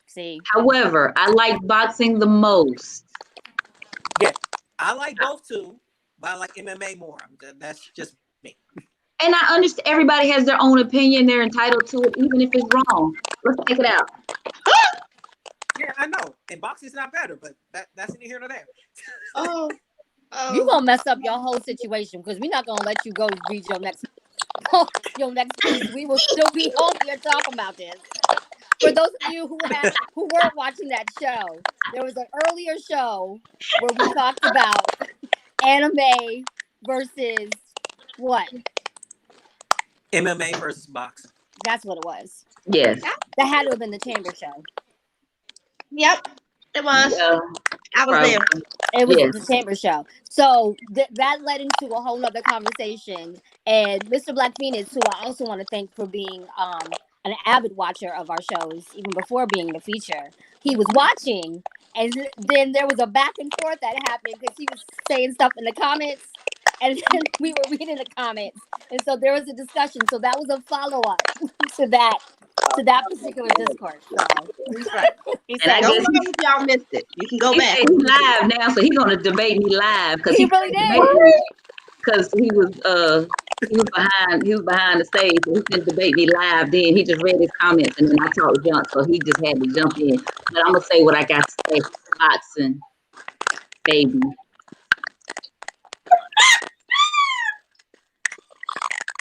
See, However, I like boxing the most. Yeah, I like both too, but I like MMA more. That's just me. And I understand everybody has their own opinion. They're entitled to it, even if it's wrong. Let's take it out. Yeah, I know. And boxing's not better, but that's neither here nor there. Oh, you gonna mess up your whole situation, because we're not gonna let you go read your next piece. We will still be on here talking about this. For those of you who weren't watching that show, there was an earlier show where we talked about anime versus what? MMA versus boxing. That's what it was. Yes. That had to have been the chamber show. Yep, it was. Yeah, I was there. probably. It was Yes. the chamber show. So that led into a whole nother conversation. And Mr. Black Phoenix, who I also want to thank for being an avid watcher of our shows, even before being the feature, he was watching. And then there was a back and forth that happened because he was saying stuff in the comments. And then we were reading the comments. And so there was a discussion. So that was a follow-up to that particular discourse. So he And I said, Don't guess worry if y'all missed it. You can go he back. said he's live now, so he's gonna debate me live because he really did. because he was behind the stage, so he couldn't debate me live. Then he just read his comments, and then I talked junk, so he just had to jump in. But I'm gonna say what I got to say. Boxing, baby.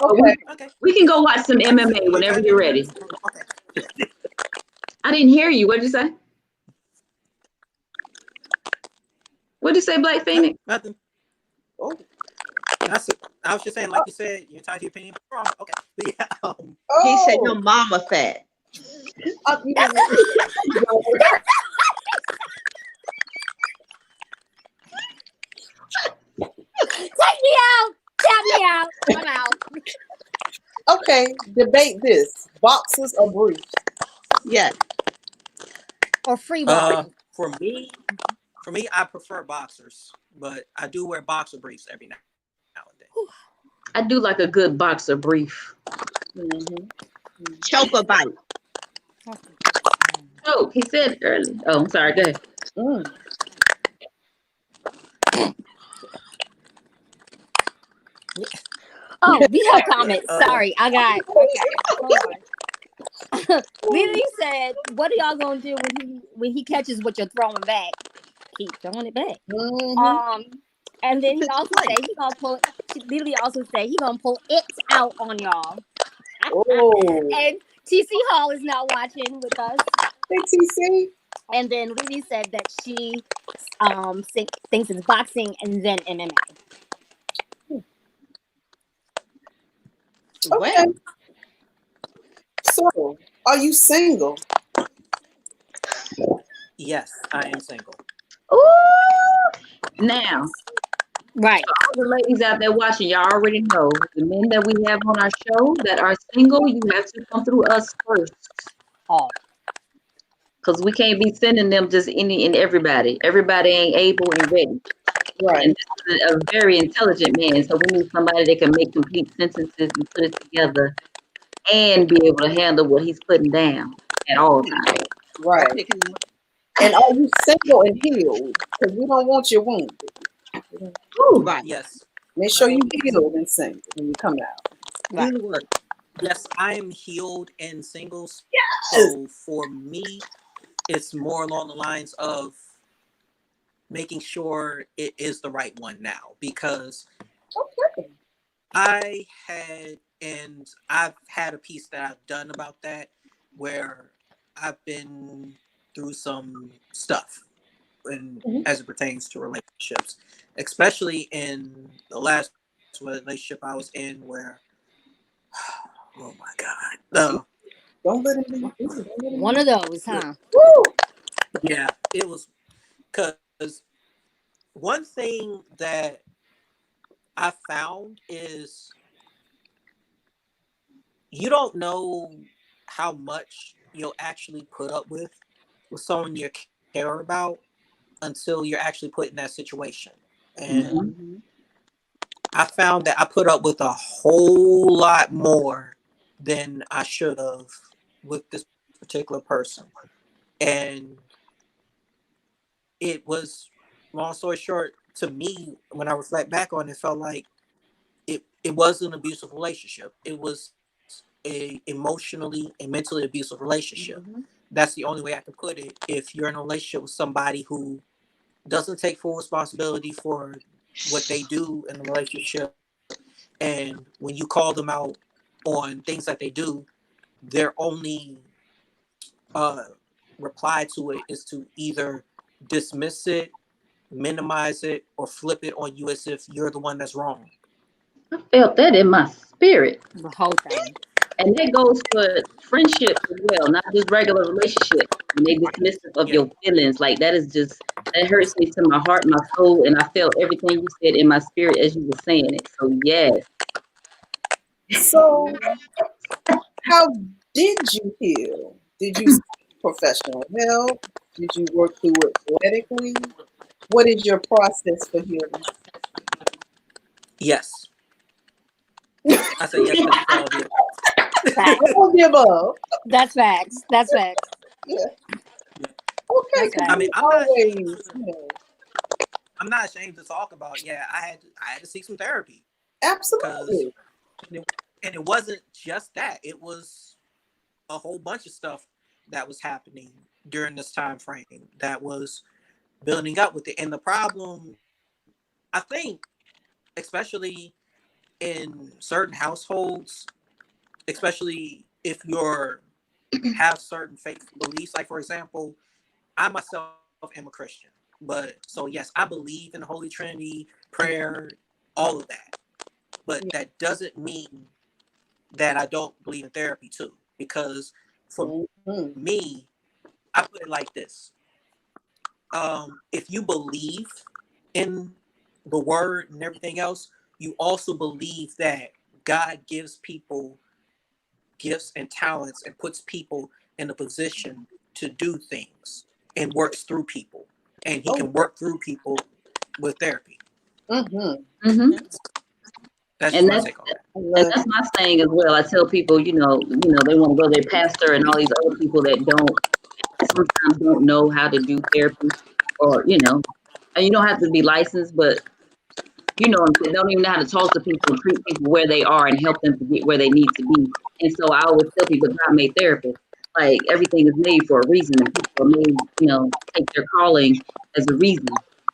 okay. Okay. We can go watch some MMA whenever you're ready. Okay. I didn't hear you. What'd you say? What'd you say, Black Phoenix? Nothing. Oh. That's it. I was just saying, like you said, you're entitled to your opinion. Wrong. Okay. But yeah, He said Oh. your mama fat. You know, Take me out. Tap me out. I'm out. okay, debate this. Boxers or briefs? Yes. Or free ball. for me, I prefer boxers, but I do wear boxer briefs every now and then. I do like a good boxer brief. Mm-hmm. Choker bite. Oh, he said earlier. Oh, I'm sorry. Go ahead. Mm. Oh, we have comments. Sorry, I got. Okay, hold on. Lily said, "What are y'all gonna do when he catches what you're throwing back? Keep throwing it back." Mm-hmm. And then he also said he gonna pull. Lily also said he gonna pull it out on y'all. Oh. And TC Hall is now watching with us. Hey, TC. And then Lily said that she thinks it's boxing and then MMA. Okay. Well, So, are you single? Yes, I am single. Ooh. Now, Right. all the ladies out there watching, y'all already know the men that we have on our show that are single, you have to come through us first. Oh. Because we can't be sending them just any and everybody. Everybody ain't able and ready. Right. And this is a very intelligent man, so we need somebody that can make complete sentences and put it together and be able to handle what he's putting down at all times. Right. And are you single and healed? Because we don't want you wounded. Ooh. right. Yes. Make sure you healed and single when you come out. Right. Do the work. yes, I am healed in singles. Yes. So for me, it's more along the lines of making sure it is the right one now, because Okay. I've had a piece that I've done about that where I've been through some stuff and Mhm. as it pertains to relationships, especially in the last relationship I was in where oh my god. Don't let him leave. Don't let him One leave. of those, huh? Woo! Yeah, it was because one thing that I found is you don't know how much you'll actually put up with someone you care about until you're actually put in that situation. And Mm-hmm. I found that I put up with a whole lot more than I should have with this particular person. And it was, long story short, to me, when I reflect back on it, felt like it was an abusive relationship. It was a emotionally and mentally abusive relationship. Mm-hmm. That's the only way I can put it. If you're in a relationship with somebody who doesn't take full responsibility for what they do in the relationship, and when you call them out on things that they do, their only uh, reply to it is to either dismiss it, minimize it, or flip it on you as if you're the one that's wrong. I felt that in my spirit. The whole thing. And that goes for friendships as well, not just regular relationships. When they dismissive of Yeah. your feelings, like that is just that hurts me to my heart, my soul, and I felt everything you said in my spirit as you were saying it. So yes, So, how did you heal? Did you seek professional help? Did you work through it poetically? What is your process for healing? Yes. I say yes because it's all the Facts. All of the above. That's facts. That's facts. Yeah. Okay, That's because I facts. mean, we always, I'm not ashamed to talk about. Yeah, I had to seek some therapy because absolutely. and it wasn't just that. It was a whole bunch of stuff that was happening during this time frame that was building up with it. And the problem, I think, especially in certain households, especially if you're have certain faith beliefs, like for example, I myself am a Christian. But so yes, I believe in the Holy Trinity, prayer, all of that. But Yeah. that doesn't mean that I don't believe in therapy too. Because for Mhm. me, I put it like this. If you believe in the word and everything else, you also believe that God gives people gifts and talents and puts people in a position to do things and works through people. And he Oh, can work through people with therapy. mm-hmm. hmm That's just and my that's take on that. I and love that's my saying as well. I tell people, they want to go to their pastor and all these other people that don't sometimes don't know how to do therapy, or and you don't have to be licensed, but they don't even know how to talk to people and treat people where they are and help them to get where they need to be. And so I always tell people, God made therapists. Like everything is made for a reason, and people are made, take their calling as a reason.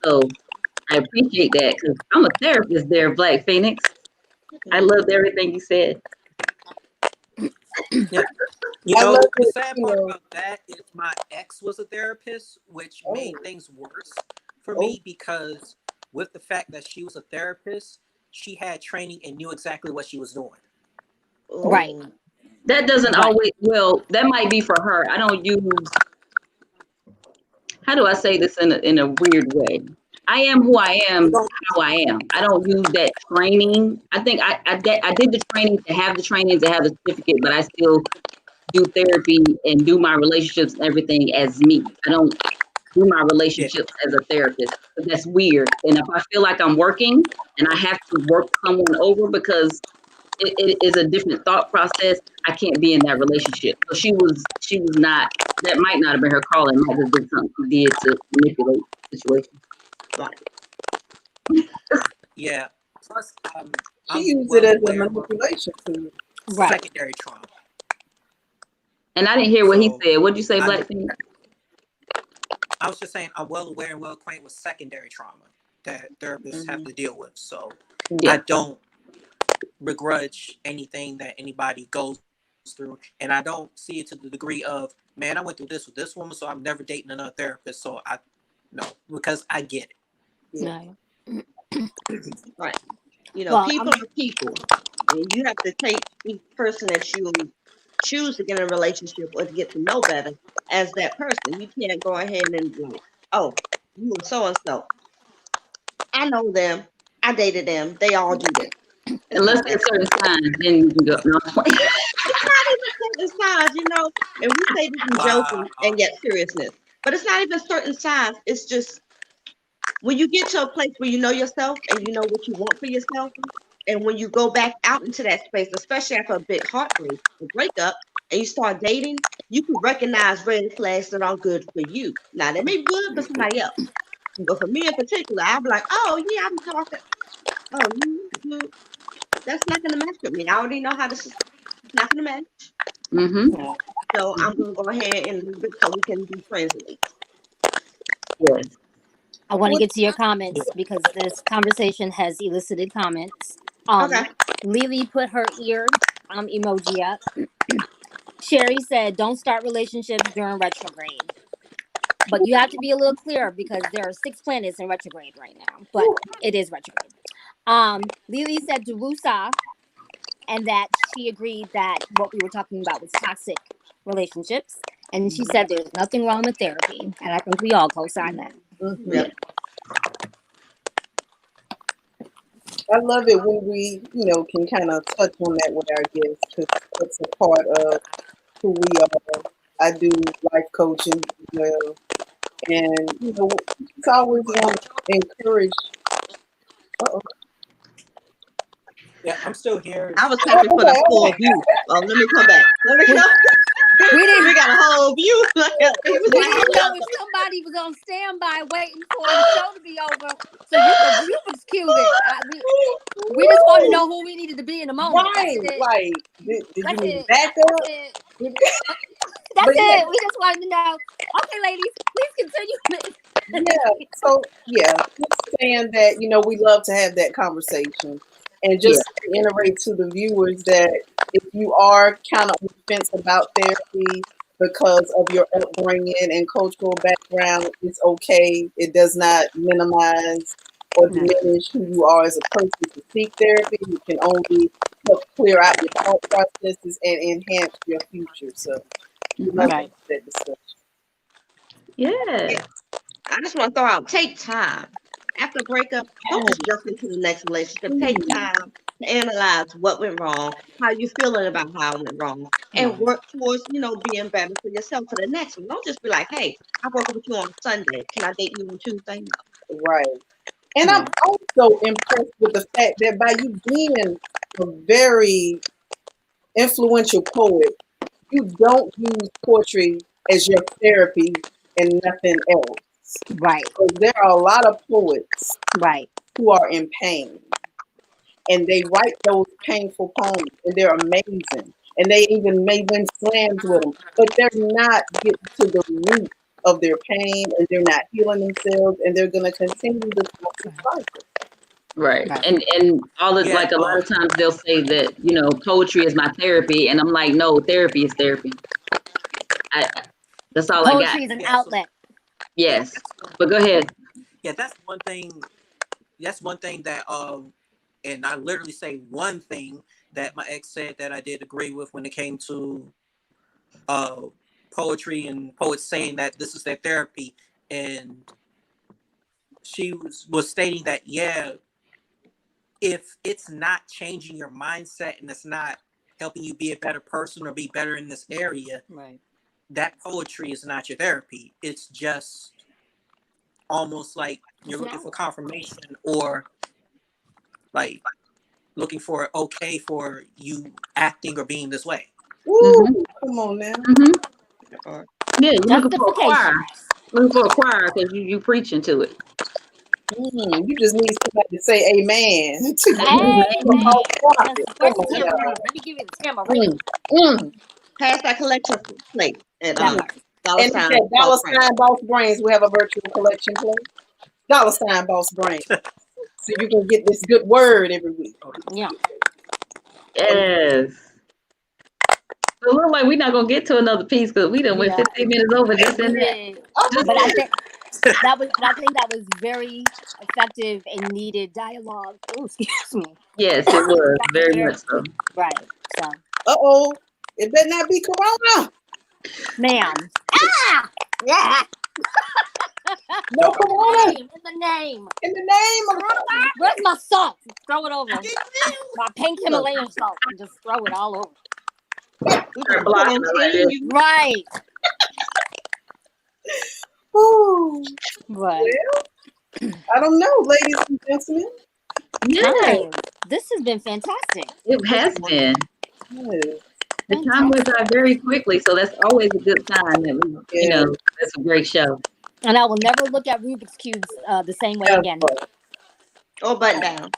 So I appreciate that because I'm a therapist there, Black Phoenix. I loved everything you said. Yeah. I love The it, sad part about that is my ex was a therapist, which oh, made things worse for oh, me because with the fact that she was a therapist, she had training and knew exactly what she was doing. Right. oh. That doesn't Right. always, well, that might be for her. I don't use, how do I say this in a weird way? I am who I You am, don't how I am. I don't use that training. I think I did the training to have the training to have the certificate, but I still do therapy and do my relationships and everything as me. I don't do my yeah. relationships as a therapist. But that's weird. And if I feel like I'm working and I have to work someone over because it is a different thought process, I can't be in that relationship. So she was not, that might not have been her calling, might have been something she did to manipulate the situation. Right. Yeah. Plus She I'm used it well as a aware of manipulation tool. Right. secondary trauma. And I didn't hear what he So, said. What'd you say, Black Phoenix? I was just saying I'm well aware and well acquainted with secondary trauma that therapists have to deal with. So Yeah. I don't begrudge anything that anybody goes through, and I don't see it to the degree of, man, I went through this with this woman, so I'm never dating another therapist. So I no, because I get it. Yeah. Right. You know, Well, people are people, and you have to take each person that you choose to get in a relationship or to get to know better as that person. You can't go ahead and like, oh, you are so and so. I know them. I dated them. They all do this. It's Unless not that. there's certain signs, then you can go. No. It's not even certain signs, you know. And we say this in joking Wow. and yet seriousness, but it's not even certain signs. It's just when you get to a place where you know yourself and you know what you want for yourself, and when you go back out into that space, especially after a big heartbreak, a breakup, and you start dating, you can recognize red flags that aren't good for you. Now they may be good for somebody else, but for me in particular, I'll be like, oh yeah, I'm talking about that. Oh, that's not gonna match with me. I already know how this is not gonna match. Mm-hmm. So I'm gonna go ahead and leave it so we can be friends at least. Yes. I want to get to your comments because this conversation has elicited comments. Okay. Lily put her ear emoji up. Sherry said, "Don't start relationships during retrograde." But you have to be a little clearer because there are 6 planets in retrograde right now. But it is retrograde. Lily said Jerusa, and that she agreed that what we were talking about was toxic relationships. And she said there's nothing wrong with therapy. And I think we all co-sign that. Mhm. Yep. I love it when we, can kind of touch on that with our guests because it's a part of who we are. I do life coaching as well. And, it's always want to encourage. Uh-oh. Yeah, I'm still here. I was happy for the full view. Let me come back. Let me come. We got a whole view. We didn't know if somebody was on standby waiting for the show to be over so you could cue it. We just want to know who we needed to be in a moment. Right. That's it. Like, did you That's need it. backup? That's it. That's But yeah. it. We just wanted to know. Okay, ladies, please continue. Yeah. So, just saying that, we love to have that conversation. And just to reiterate to the viewers that if you are kind of on the fence about therapy because of your upbringing and cultural background, it's okay. It does not minimize or diminish who you are as a person to seek therapy. You can only help clear out your thought processes and enhance your future. So, we love Right. that discussion. Yeah. I just want to throw out, take time. After a breakup, don't just jump into the next relationship. Take time to analyze what went wrong, how you feeling about how it went wrong, and work towards, being better for yourself for the next one. Don't just be like, hey, I broke up with you on Sunday. Can I date you on Tuesday? No. Right. And I'm also impressed with the fact that by you being a very influential poet, you don't use poetry as your therapy and nothing else. Right. Because there are a lot of poets Right. who are in pain. And they write those painful poems. And they're amazing. And they even may win slams with them. But they're not getting to the root of their pain. And they're not healing themselves. And they're going to continue the toxic cycle. Right. And all of like a lot of times they'll say that, poetry is my therapy. And I'm like, no, therapy is therapy. That's all I got. Poetry is an outlet. Yes. But go ahead. Yeah, that's one thing that and I literally say one thing that my ex said that I did agree with when it came to poetry and poets saying that this is their therapy. And she was stating that, if it's not changing your mindset and it's not helping you be a better person or be better in this area, right, that poetry is not your therapy. It's just almost like you're looking for confirmation or like looking for okay for you acting or being this way. Woo, come on now. Yeah, you're looking for a choir. Looking for a choir because you preaching to it. You just need somebody to say amen. Amen. Prophet. Yes, Come where's the on, tambourine? y'all. Let me give you the tambourine. Pass that collection plate and That part. dollar And sign. at dollar sign boss brains, we have a virtual collection plate. Dollar sign boss brains. So you can get this good word every week. Yeah. Yes. So it look like we're not gonna get to another piece because we done went Yeah. 15 minutes over just in that. Yeah. Just But I think that was very effective and needed dialogue. Oh, excuse me. yes, it was very Very much so. right. So, Uh-oh. It better not be Corona. ma'am. Ah! Yeah. No Corona. In the name. In the name of Where's my salt? Throw it over. My pink Himalayan salt. And just throw it all over. Start blocking it like this. Right. Ooh. But I don't know, ladies and gentlemen. Yeah, time. This has been fantastic. it has been. Yes. The time went by very quickly, so that's always a good sign that we, you know, that's a great show. And I will never look at Rubik's Cubes the same way again. Or button down.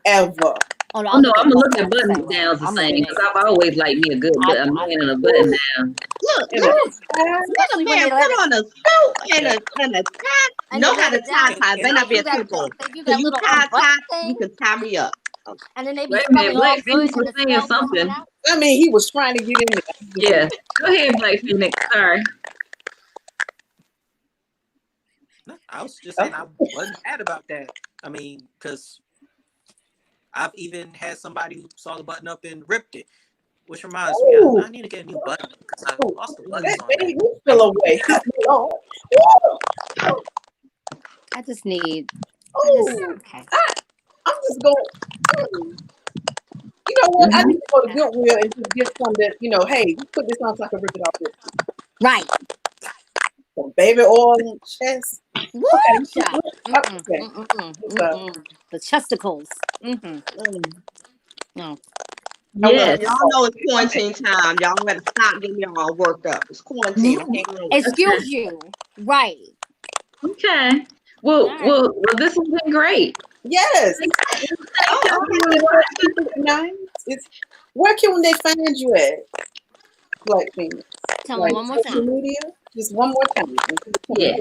Ever. Oh no, I'm gonna look at button downs the same because I've always liked me a good man and a button down. Look, Especially when man, they let put on a suit and a tie. and Know they how let to it down. tie. Better not be a typo. They do If that you little tie, thing, you can tie me up. and then they be Wait a minute, smelling all Black good, Phoenix and was the saying smell be coming something. out. I mean, he was trying to get in there. Yeah, go ahead, Black Phoenix. Sorry. No, I was just saying I wasn't mad about that. I mean, because I've even had somebody who saw the button up and ripped it, which reminds me, I need to get a new button because I lost the buttons on That made that. me feel away. Lord. I just need. Oh, Okay. I'm just going. You know what? I need to go to Goodwill and just get some that, you know, hey, put this on so I can rip it off this. Right. Some baby oil chest. Woo! Okay. The chesticles. No. Yes. Y'all know it's quarantine time. Y'all better stop getting y'all worked up. It's quarantine. Okay. Excuse you. Right. Okay. Well, this has been great. Yes. It's, where can they find you at? Black Phoenix. Tell me one more social time. media? Just one more time. Yeah.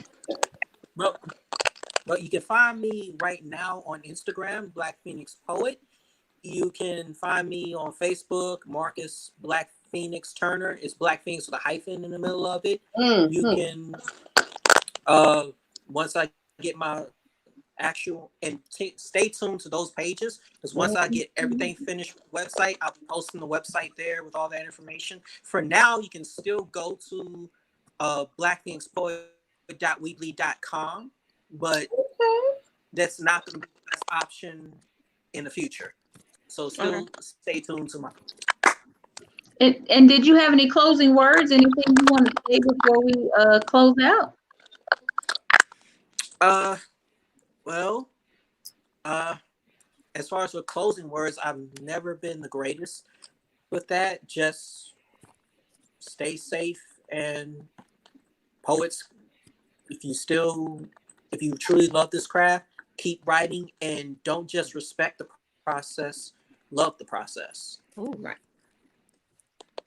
But you can find me right now on Instagram, Black Phoenix Poet. You can find me on Facebook, Marcus Black Phoenix Turner. It's Black Phoenix with a hyphen in the middle of it. You can, once I get my actual, and stay tuned to those pages, because once I get everything finished with the website, I'll be posting the website there with all that information. For now, you can still go to blackphoenixpoet.weebly.com, but that's not the best option in the future. So still stay tuned to my. And did you have any closing words? Anything you want to say before we close out? Well, as far as with closing words, I've never been the greatest with that. Just stay safe, and poets, if you truly love this craft, keep writing and don't just respect the process, love the process. Ooh, right.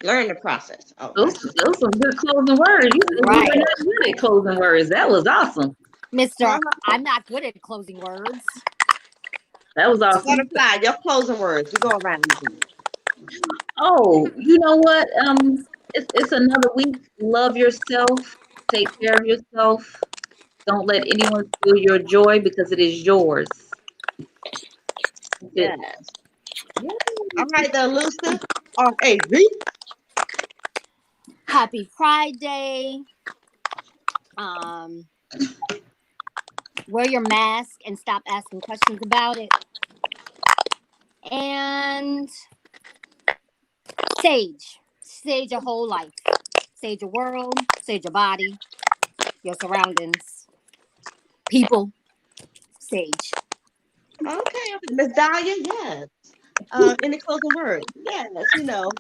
Learn the process. Oh, those some good closing words. You were not good at closing words. That was awesome. Mister, I'm not good at closing words. That was awesome. Butterfly, your closing words. You go around. Oh, you know what? It's another week. Love yourself. Take care of yourself. Don't let anyone steal your joy because it is yours. Yes. All right, the elusive R.A.V. Happy Pride Day. Wear your mask and stop asking questions about it. And sage your whole life. Sage your world, sage your body, your surroundings, people. Sage. Okay, Miss Dahlia, yes. Any closing words? Yes, you know.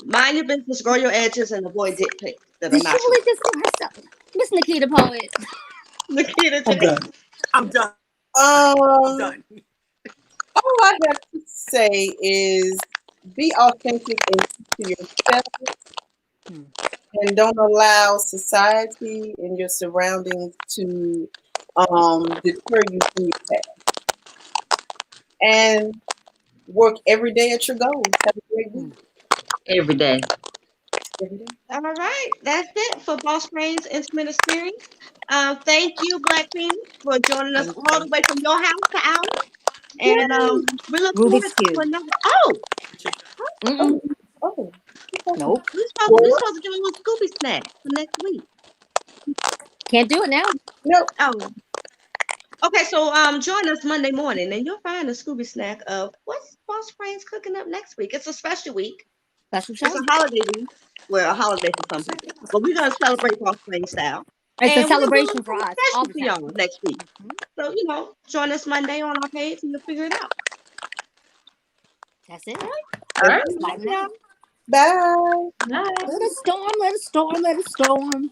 Mind your business, grow your edges, and avoid dick pics that are Did she not really just do herself? Miss Nikita Poet. Nikita, I'm done. I'm Um, done. all I have to say is be authentic and to yourself, and don't allow society and your surroundings to deter you from your path. And work every day at your goals. Have a great week. Every day. Every day. All right, that's it for Boss Brains Intimate Experience. Thank you, Black Phoenix, for joining us Thank all the you. way from your house to ours. And Yay! we look forward Rubik's to Cube. another. Oh, Mm-mm. Oh, oh. Nope. we What? supposed to do a little Scooby snack for next week. Can't do it now. No. Oh, okay. So join us Monday morning, and you'll find a Scooby snack of what's Boss Brains cooking up next week. It's a special week. Special It's show. a holiday week. Well, a holiday for some people, but we're gonna celebrate Boss Brains style, It's a and we're gonna do celebration for something us all special the for time. y'all next week. So join us Monday on our page, and you'll figure it out. That's it. All right. All right. Slide Bye, it y'all. out. Bye. Bye. Let it storm, let it storm, let it storm.